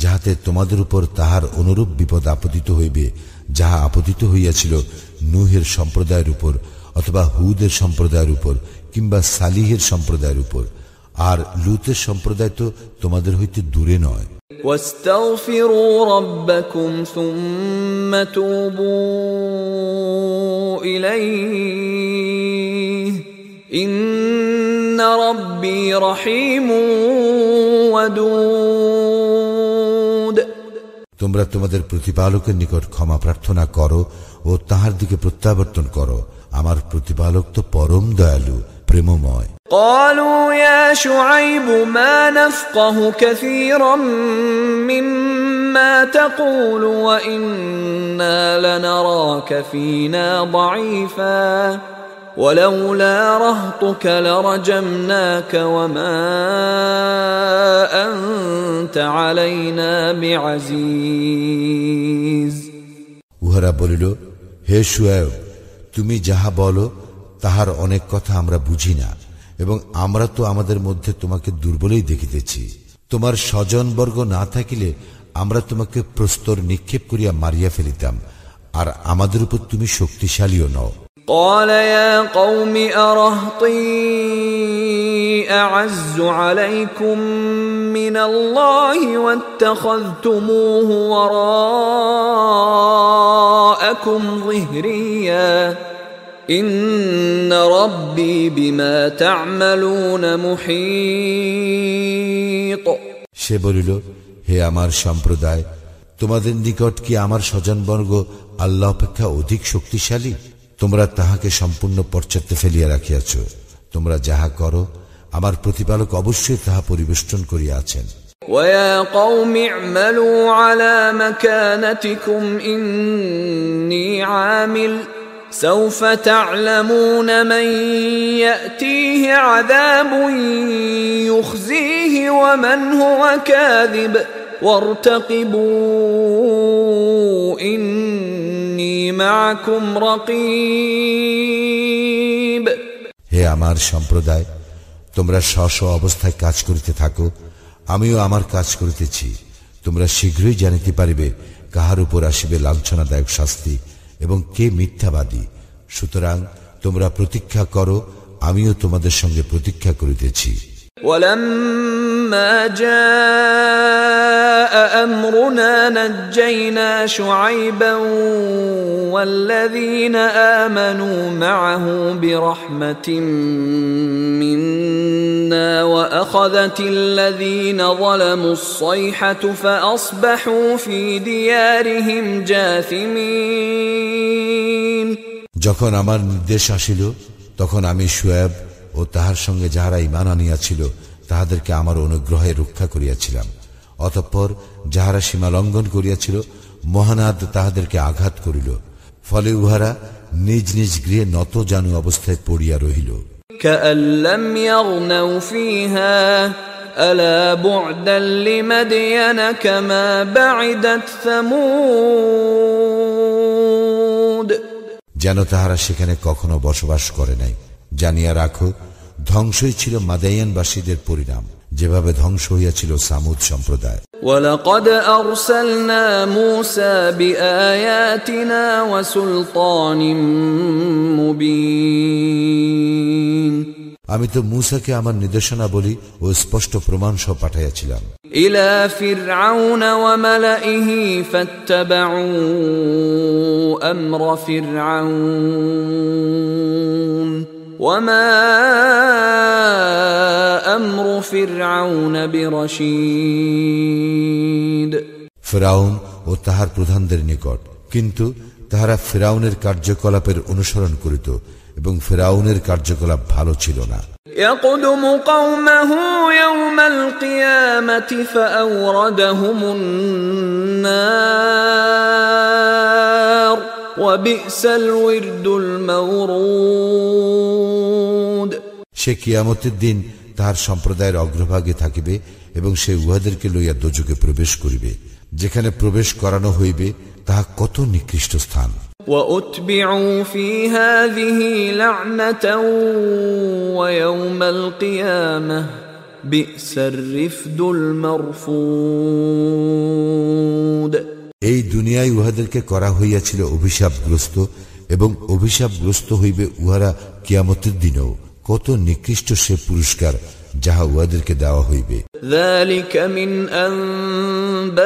যাহাতে তোমাদের উপর তাহার অনুরূপ বিপদ আপতিত হইবে যাহা আপতিত হইয়াছিল নূহের সম্প্রদায়ের উপর অথবা হুদের সম্প্রদায়ের উপর কিংবা সালিহের সম্প্রদায়ের উপর। আর লূতের সম্প্রদায় তো তোমাদের হইতে দূরে নয়। واستغفروا ربكم ثم توبوا إليه إن ربي رحيم ودود। তোমরা তোমাদের প্রতিপালকের নিকট ক্ষমা প্রার্থনা করো ও তাহার দিকে প্রত্যাবর্তন করো। আমার প্রতিপালক তো পরম দয়ালু, প্রেমময়। قالوا يا شعيب ما نفقه كثيرا مما تقول وإنا لنراك فينا ضعيفا ولولا رهطك لرجمناك وما أنت علينا بعزيز। উহারা বলিল, হে শুআয়ব, তুমি যাহা বলো তাহার অনেক কথা আমরা বুঝি না এবং আমরা তো আমাদের মধ্যে তোমাকে দুর্বলই দেখিতেছি। তোমার স্বজনবর্গ না থাকিলে আমরা তোমাকে প্রস্তর নিক্ষেপ করিয়া মারিয়া ফেলিতাম, আর আমাদের উপর তুমি শক্তিশালীও নও। قال يا قوم أرهطي أعز عليكم من الله واتخذتموه وراءكم ظهريا إن ربي بما تعملون محيط। সে বলিল, হে আমার সম্প্রদায়, তোমাদের নিকট কি আমার স্বজনবর্গ আল্লাহ অপেক্ষা অধিক শক্তিশালী? তোমরা তাহাকে সম্পূর্ণ পশ্চাতে ফেলিয়া রাখিয়াছ। তোমরা যাহা করো আমার প্রতিপালক অবশ্যই তাহা পরিবেষ্টন করিয়া আছেন। وَيَا قَوْمِ اعْمَلُوا عَلَى مَكَانَتِكُمْ إِنِّي عَامِلٌ سَوْفَ تَعْلَمُونَ مَنْ يَأْتِيهِ عَذَابٌ يُخْزِيهِ وَمَنْ هُوَ كَاذِبٌ وَارْتَقِبُوا إِنِّي مَعَكُمْ رَقِيبٌ। হে আমার সম্প্রদায়, তোমরা স্ব অবস্থায় কাজ করিতে থাকো, আমিও আমার কাজ করিতেছি। তোমরা শীঘ্রই জানিতে পারিবে কাহার উপর আসিবে লাঞ্ছনাদায়ক শাস্তি এবং কে মিথ্যাবাদী। সুতরাং তোমরা প্রতীক্ষা করো, আমিও তোমাদের সঙ্গে প্রতীক্ষা করিতেছি। ولما جاء أمرنا نجينا شعيبا والذين آمنوا معه برحمة منا وأخذت الذين ظلموا الصيحة فأصبحوا في ديارهم جاثمين। যখন আমার নির্দেশ আসিল তখন আমি শুআয়ব ও তাহার সঙ্গে যাহারা ঈমান আনিয়াছিল তাহাদেরকে আমার অনুগ্রহে রক্ষা করিয়াছিলাম। অতঃপর যাহারা সীমা লঙ্ঘন করিয়াছিল মহানাদ তাহাদেরকে আঘাত করিল, ফলে উহারা নিজ নিজ গৃহে নত জানু অবস্থায় পড়িয়া রহিল। كأن لم يغنوا فيها ألا بعدا لمدين كما بعدت ثمود যেন তাহারা সেখানে কখনো বসবাস করে নাই। জানিয়া রাখো, ধ্বংসই ছিল মাদায়ানবাসীদের পরিণাম, যেভাবে ধ্বংস হইয়াছিল সামুদ সম্প্রদায়। وَلَقَدْ أَرْسَلْنَا مُوسَى بِآيَاتِنَا وَسُلْطَانٍ مُبِينٍ আমি তো মূসাকে আমার নির্দেশনাবলী ও স্পষ্ট প্রমাণ সহ পাঠাইয়াছিলাম। إِلَى فِرْعَوْنَ وَمَلَئِهِ فَاتَّبَعُوا أَمْرَ فِرْعَوْنَ وَمَا أَمْرُ فِرْعَوْنَ بِرَشِيدٍ ফিরআউন ও তাহার প্রধানদের নিকট, কিন্তু তাহারা ফিরআউনের কার্যকলাপের অনুসরণ করিত এবং ফিরআউনের কার্যকলাপ ভালো ছিল না। يقدم قومه يوم القيامة فأوردهم النار وبئس الورد المورود সে কিয়ামতের দিন তাহার সম্প্রদায়ের অগ্রভাগে থাকিবে এবং সে উহাদেরকে লইয়া দোজকে প্রবেশ করিবে, যেখানে প্রবেশ করানো হইবে তাহা কত নিকৃষ্ট স্থান। وَأُتْبِعُوا فِي هَذِهِ لَعْنَةً وَيَوْمَ الْقِيَامَةِ بِئْسَ الرِّفْدُ الْمَرْفُودُ এই দুনিয়ায় উহাদেরকে করা হইয়াছিল অভিশাপগ্রস্ত, এবং অভিশাপগ্রস্ত হইবে উহারা কিয়ামতের দিনেও। কত নিকৃষ্ট সে পুরস্কার যাহা উহাদেরকে দেওয়া হইবে। ذَلِكَ مِنْ أَنْبَاءِ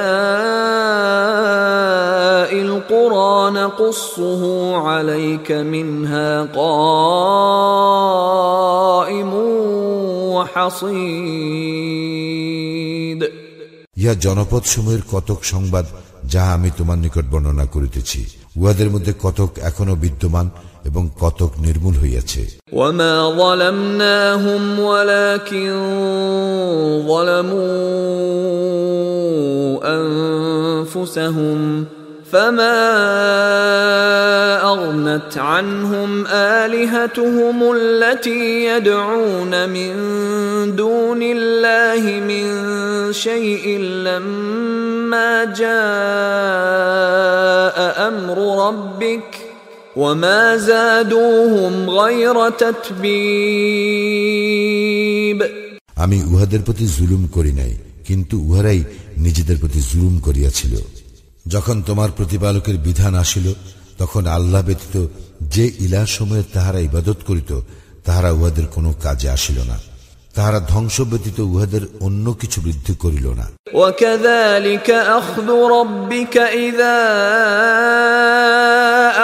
الْقُرَى نَقُصُّهُ عَلَيْكَ مِنْهَا قَائِمٌ وَحَصِيدٌ ইহা জনপদ সমূহের কতক সংবাদ যাহা আমি তোমার নিকট বর্ণনা করিতেছি, উহাদের মধ্যে কতক এখনো বিদ্যমান এবং কতক নির্মূল হইয়াছে। وَمَا ظَلَمْنَاهُمْ وَلَكِنْ ظَلَمُوا أَنفُسَهُمْ فَمَا أَغْنَتْ عَنْهُمْ آلِهَتُهُمُ الَّتِي يَدْعُونَ مِنْ دُونِ اللَّهِ مِنْ شَيْءٍ لَمَّا جَاءَ أَمْرُ رَبِّكَ وَمَا زَادُوهُمْ غَيْرَ تَتْبِيبٍ আমি উহাদের প্রতি জুলুম করি নাই, কিন্তু উহারাই নিজেদের প্রতি জুলুম করিয়াছিল। যখন তোমার প্রতিপালকের বিধান আসিল, তখন আল্লাহ ব্যতীত যে ইলাহ সমূহের তাহারা ইবাদত করিত, তাহারা উহাদের কোনো কাজে আসিল না। তাহারা ধ্বংস ব্যতীত উহাদের অন্য কিছু বৃদ্ধি করিল না। وَكَذَلِكَ أَخْذُ رَبِّكَ إِذَا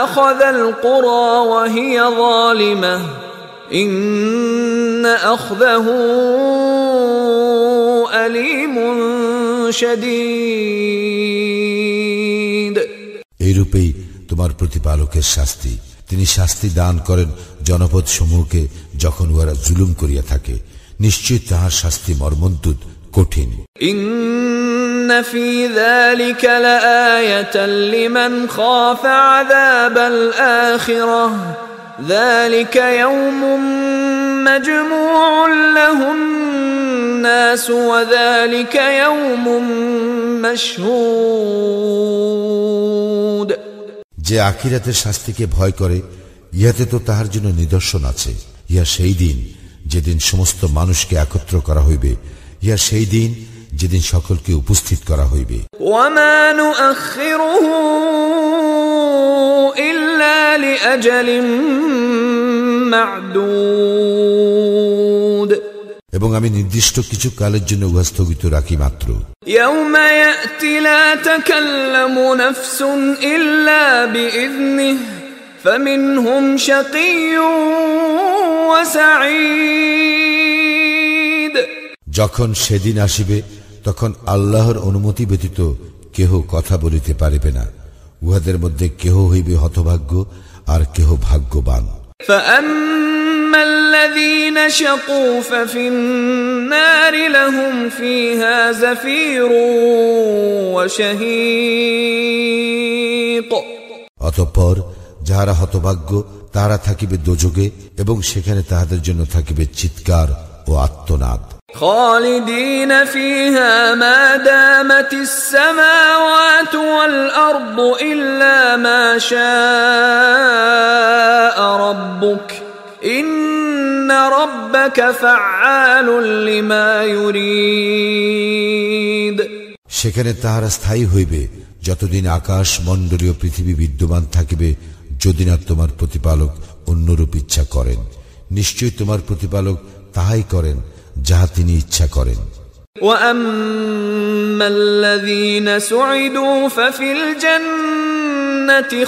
أَخَذَ الْقُرَى وَهِيَ ظَالِمَةٌ إِنَّ أَخْذَهُ أَلِيمٌ شَدِيدٌ এইরূপেই তোমার প্রতিপালকের শাস্তি, তিনি শাস্তি দান করেন জনপদ সমূহকে যখন উহারা জুলুম করিয়া থাকে। নিশ্চয় তাহার শাস্তি মর্মন্তুদ, কঠিন। إن في ذلك لآية لمن خاف عذاب الآخرة ذلك يوم مجموع له الناس وذلك يوم مشهود যে আখিরাতের শাস্তিকে ভয় করে, ইহাতে তো তাহার জন্য নিদর্শন আছে। ইহা সেই দিন যেদিন সমস্ত মানুষকে একত্র করা হইবে, ইহা সেই দিন যেদিন সকলকে উপস্থিত করা হইবে। وما نؤخره إلا لأجل معدود এবং আমি নির্দিষ্ট কিছু কালের জন্য উহা স্থগিত রাখি মাত্র। يوم يأتي لا تكلم نفس إلا بإذنه فمنهم شقي وسعيد যখন সেদিন আসিবে, তখন আল্লাহর অনুমতি ব্যতীত কেহ কথা বলিতে পারিবে না। উহাদের মধ্যে কেহ হইবে হতভাগ্য, আর কেহ ভাগ্যবান। فأما الذين شقوا ففي النار لهم فيها زفير وشهيق অতঃপর যাহারা হতভাগ্য, তাহারা থাকিবে দোজগে, এবং সেখানে তাহাদের জন্য থাকিবে চিৎকার ও আর্তনাদ। خالدين فيها ما دامت السماوات والأرض إلا ما شاء ربك إن ربك فعال لما يريد সেখানে তাহারা স্থায়ী হইবে যতদিন আকাশ মণ্ডলীয় পৃথিবী বিদ্যমান থাকিবে, যদি না তোমার প্রতিপালক অন্যরূপ ইচ্ছা করেন। নিশ্চয়ই তোমার প্রতিপালক তাহাই করেন যাহা তিনি ইচ্ছা করেন। وَأَمَّا الَّذِينَ سُعِدُوا فَفِي الْجَنَّةِ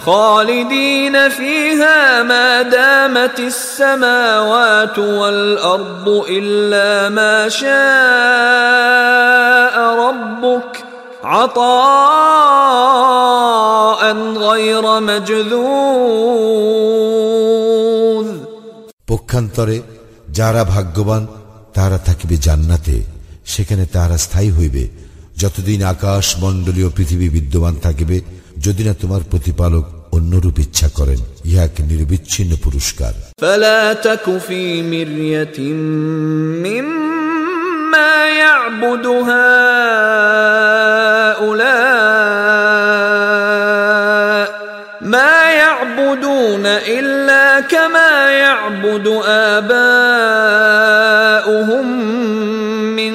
خَالِدِينَ فِيهَا مَا دَامَتِ السَّمَاوَاتُ وَالْأَرْضُ إِلَّا مَا شَاءَ رَبُّكَ عَطَاءً غَيْرَ مَجْذُوذٍ। পক্ষান্তরে যারা ভাগ্যবান তারা থাকিবে জান্নাতে, সেখানে তারা স্থায়ী হইবে যতদিন আকাশ মণ্ডলীয় পৃথিবী বিদ্যমান থাকিবে, যদি না তোমার প্রতিপালক অন্যরূপ ইচ্ছা করেন। ইহা এক নির্বিচ্ছিন্ন পুরস্কার। فلا تك في مرية مما يعبد هؤلاء ما يعبدون إلا كما يعبد آباؤهم من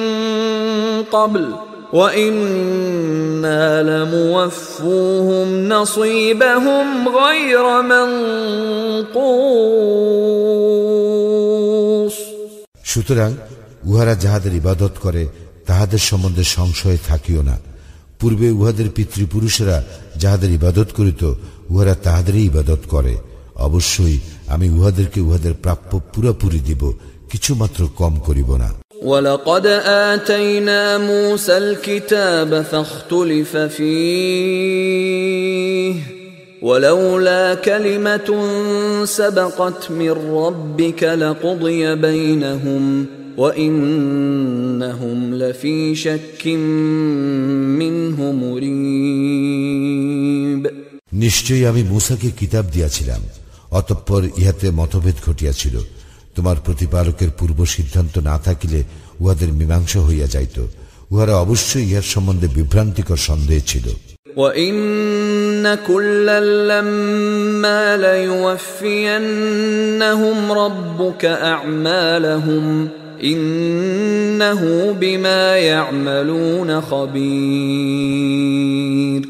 قبل وَإِنَّا لَمُوَفُّوهُمْ نَصِيبَهُمْ غَيْرَ مَنْقُوصٍ। সুতরাং উহারা যাহাদের ইবাদত করে তাহাদের সম্বন্ধে সংশয়ে থাকিও না। পূর্বে উহাদের পিতৃপুরুষেরা যাহাদের ইবাদত করিত, উহারা তাহাদেরই ইবাদত করে। অবশ্যই আমি উহাদেরকে উহাদের প্রাপ্য পুরাপুরি দিব, কিছুমাত্র কম করিব না। وَلَقَدْ آتَيْنَا مُوسَى الْكِتَابَ فَاخْتُلِفَ فِيهِ وَلَوْلَا كَلِمَةٌ سَبَقَتْ مِنْ رَبِّكَ لَقُضِيَ بَيْنَهُمْ وَإِنَّهُمْ لَفِي شَكٍّ مِّنْهُ مُرِيبٍ। নিশ্চয়ই আমি মূসাকে কিতাব দিয়াছিলাম, অতঃপর ইহাতে মতভেদ ঘটিয়াছিল। তোমার প্রতিপালকের পূর্ব সিদ্ধান্ত না থাকিলে উহাদের মীমাংসা হইয়া যাইত। উহারা অবশ্যই ইহার সম্বন্ধে বিভ্রান্তিকর সন্দেহ ছিল। وَإِنَّ كُلًّا لَّمَّا لَيُوَفِّيَنَّهُمْ رَبُّكَ أَعْمَالَهُمْ إِنَّهُ بِمَا يَعْمَلُونَ خَبِيرٌ।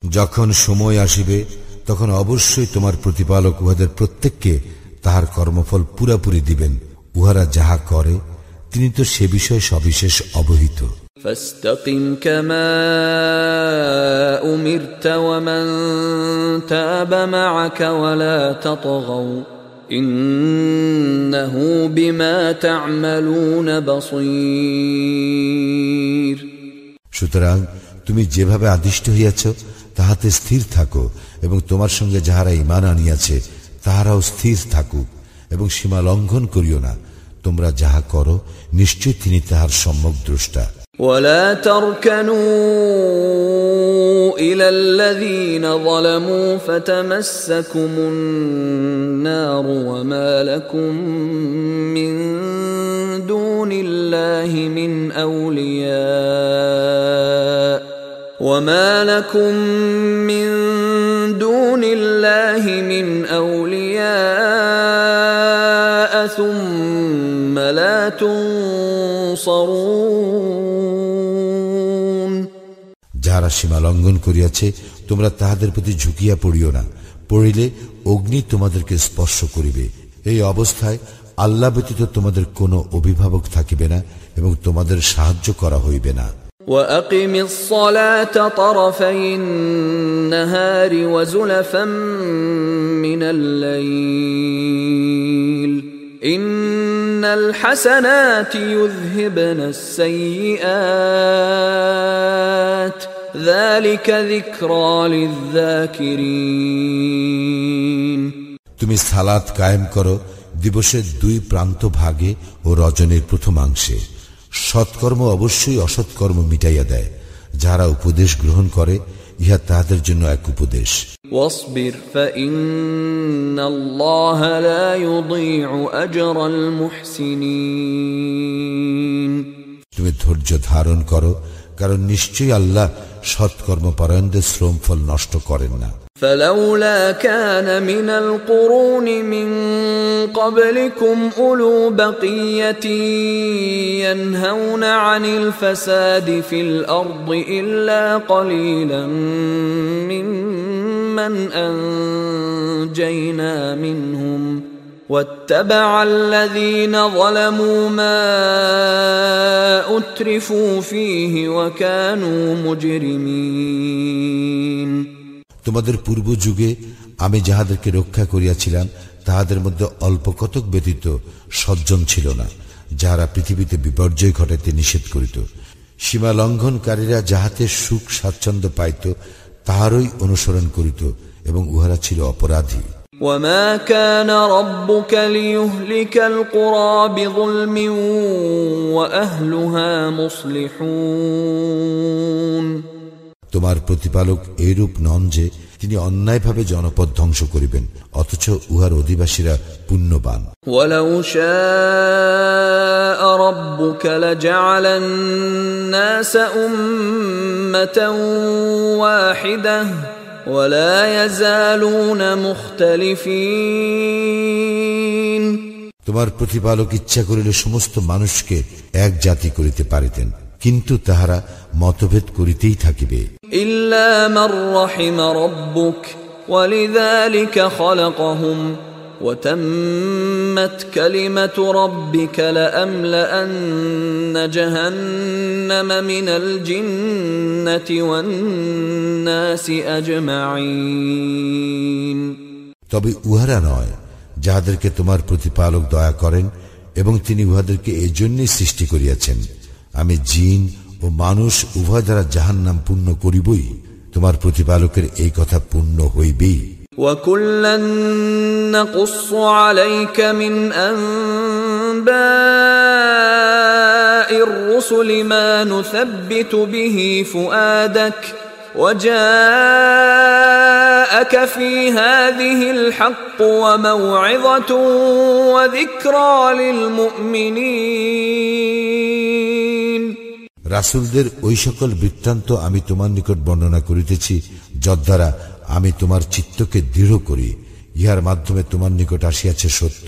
যখন সময় আসিবে তখন অবশ্যই তোমার প্রতিপালক উহাদের প্রত্যেককে তাহার কর্মফল পুরাপুরি দিবেন। উহারা যাহা করে তিনি তো সে বিষয়ে সবিশেষ অবহিত। فاستقم كما أمرت ومن تاب معك ولا تطغوا إنه بما تعملون بصير। সুতরাং তুমি যেভাবে আদিষ্ট হইয়াছ তাহাতে স্থির থাকো, এবং তোমার সঙ্গে যাহারা ঈমান আনিয়াছে তাহারাও স্থির থাকুক, এবং সীমা লঙ্ঘন করিও না। তোমরা যাহা করো নিশ্চয় তিনি তাহার সম্যক দ্রষ্টা। ولا تركنوا إلى الذين ظلموا فتمسكم النار وما لكم من دون الله من أولياء ثم لا تنصرون। যারা সীমা লঙ্ঘন করিয়াছে তোমরা তাহাদের প্রতি ঝুঁকিয়া পড়িও না, পড়িলে অগ্নি তোমাদেরকে স্পর্শ করিবে। এই অবস্থায় আল্লাহ ব্যতীত তোমাদের কোনো অভিভাবক থাকিবে না এবং তোমাদের সাহায্য করা হইবে না। وَأَقِمِ الصَّلَاةَ طَرَفَيِ النَّهَارِ وَزُلَفًا مِّنَ اللَّيْلِ إِنَّ الْحَسَنَاتِ يُذْهِبْنَ السَّيِّئَاتِ ذَلِكَ ذِكْرَى لِلذَّاكِرِينَ। তুমি সালাত কায়েম করো দিবসের দুই প্রান্ত ভাগে ও রজনীর প্রথমাংশে। সৎকর্ম অবশ্যই অসৎকর্ম মিটাইয়া দেয়। যারা উপদেশ গ্রহণ করে ইহা তাহাদের জন্য এক উপদেশ। واصبر فإن الله لا يضيع أجر المحسنين তুমি ধৈর্য ধারণ করো, কারণ নিশ্চয়ই আল্লাহ সৎকর্মপরায়ণদের শ্রমফল নষ্ট করেন না। فلولا كان من القرون من قبلكم أولو بقية ينهون عن الفساد في الأرض إلا قليلا ممن أنجينا منهم واتبع الذين ظلموا ما أترفوا فيه وكانوا مجرمين তোমাদের পূর্ব যুগে আমি যাহাদেরকে রক্ষা করিয়াছিলাম তাহাদের মধ্যে অল্প কতক ব্যতীত সজ্জন ছিল না, যাহারা পৃথিবীতে বিপর্যয় ঘটাইতে নিষেধ করিত। সীমা লঙ্ঘনকারীরা যাহাতে সুখ স্বাচ্ছন্দ্য পাইত তাহারই অনুসরণ করিত এবং উহারা ছিল অপরাধী। وما كان ربك ليهلك القرى بظلم وأهلها مصلحون তোমার প্রতিপালক এইরূপ নন যে তিনি অন্যায়ভাবে জনপদ ধ্বংস করিবেন, অথচ উহার অধিবাসীরা পুণ্যবান। ولو شاء ربك لجعل الناس أمة واحدة ولا يزالون مختلفين তোমার প্রতিপালক ইচ্ছা করিলে সমস্ত মানুষকে এক জাতি করিতে পারিতেন, কিন্তু তাহারা মতভেদ করিতেই থাকিবে। إلا من رحم ربك ولذلك خلقهم وتمت كلمة ربك لأملأن جهنم من الجنة والناس أجمعين তবে উহারা নয় যাহাদেরকে তোমার প্রতিপালক দয়া করেন এবং তিনি উহাদেরকে এজন্যই সৃষ্টি করিয়াছেন। আমি জিন ও মানুষ উভয় দ্বারা জাহান্নাম পূর্ণ করিবই, তোমার প্রতিপালকের এই কথা পূর্ণ হইবেই। وَكُلًّا نَّقُصُّ عَلَيْكَ مِنْ أَنبَاءِ الرُّسُلِ مَا نُثَبِّتُ بِهِ فُؤَادَكَ وَجَاءَكَ فِي هَٰذِهِ الْحَقُّ وَمَوْعِظَةٌ وَذِكْرَىٰ لِلْمُؤْمِنِينَ রাসূলদের ওই সকল বৃত্তান্ত আমি তোমার নিকট বর্ণনা করিতেছি যদ্বারা আমি তোমার চিত্তকে দৃঢ় করি। ইহার মাধ্যমে তোমার নিকট আসিয়াছে সত্য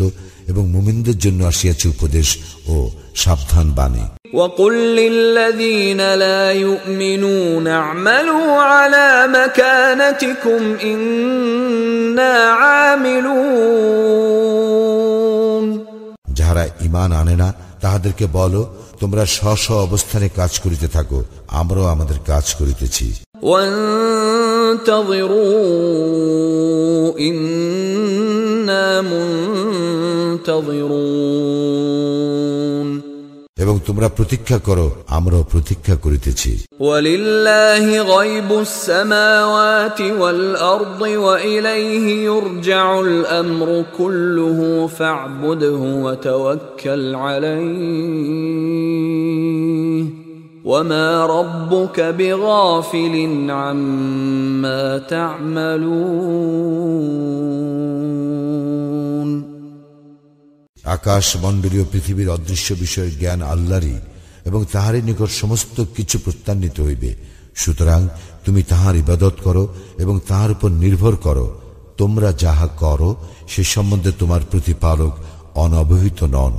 এবং মুমিনদের জন্য আসিয়াছে উপদেশ ও সাবধান বাণী। وَقُل لِّلَّذِينَ لَا يُؤْمِنُونَ اعْمَلُوا عَلَىٰ مَكَانَتِكُمْ إِنَّا عَامِلُونَ যাহারা ঈমান আনে না তাহাদেরকে বলো, তোমরা স্ব স্ব অবস্থানে কাজ করিতে থাকো, আমরাও আমাদের কাজ করিতেছি। وَانتَظِرُوا إِنَّا مُنتَظِرُونَ এবং তোমরা প্রতীক্ষা করো, আমরাও প্রতীক্ষা করিতেছি। وَلِلَّهِ غَيْبُ السَّمَاوَاتِ وَالْأَرْضِ وَإِلَيْهِ يُرْجَعُ الْأَمْرُ كُلُّهُ فَاعْبُدْهُ وَتَوَكَّلْ عَلَيْهِ وَمَا رَبُّكَ بِغَافِلٍ عَمَّا تَعْمَلُونَ আকাশ মণ্ডলীয় পৃথিবীর অদৃশ্য বিষয়ের জ্ঞান আল্লাহরই এবং তাহারই নিকট সমস্ত কিছু প্রত্যান্বিত হইবে। সুতরাং তুমি তাহার ইবাদত করো এবং তাহার উপর নির্ভর করো। তোমরা যাহা করো সে সম্বন্ধে তোমার প্রতিপালক অনবহিত নন।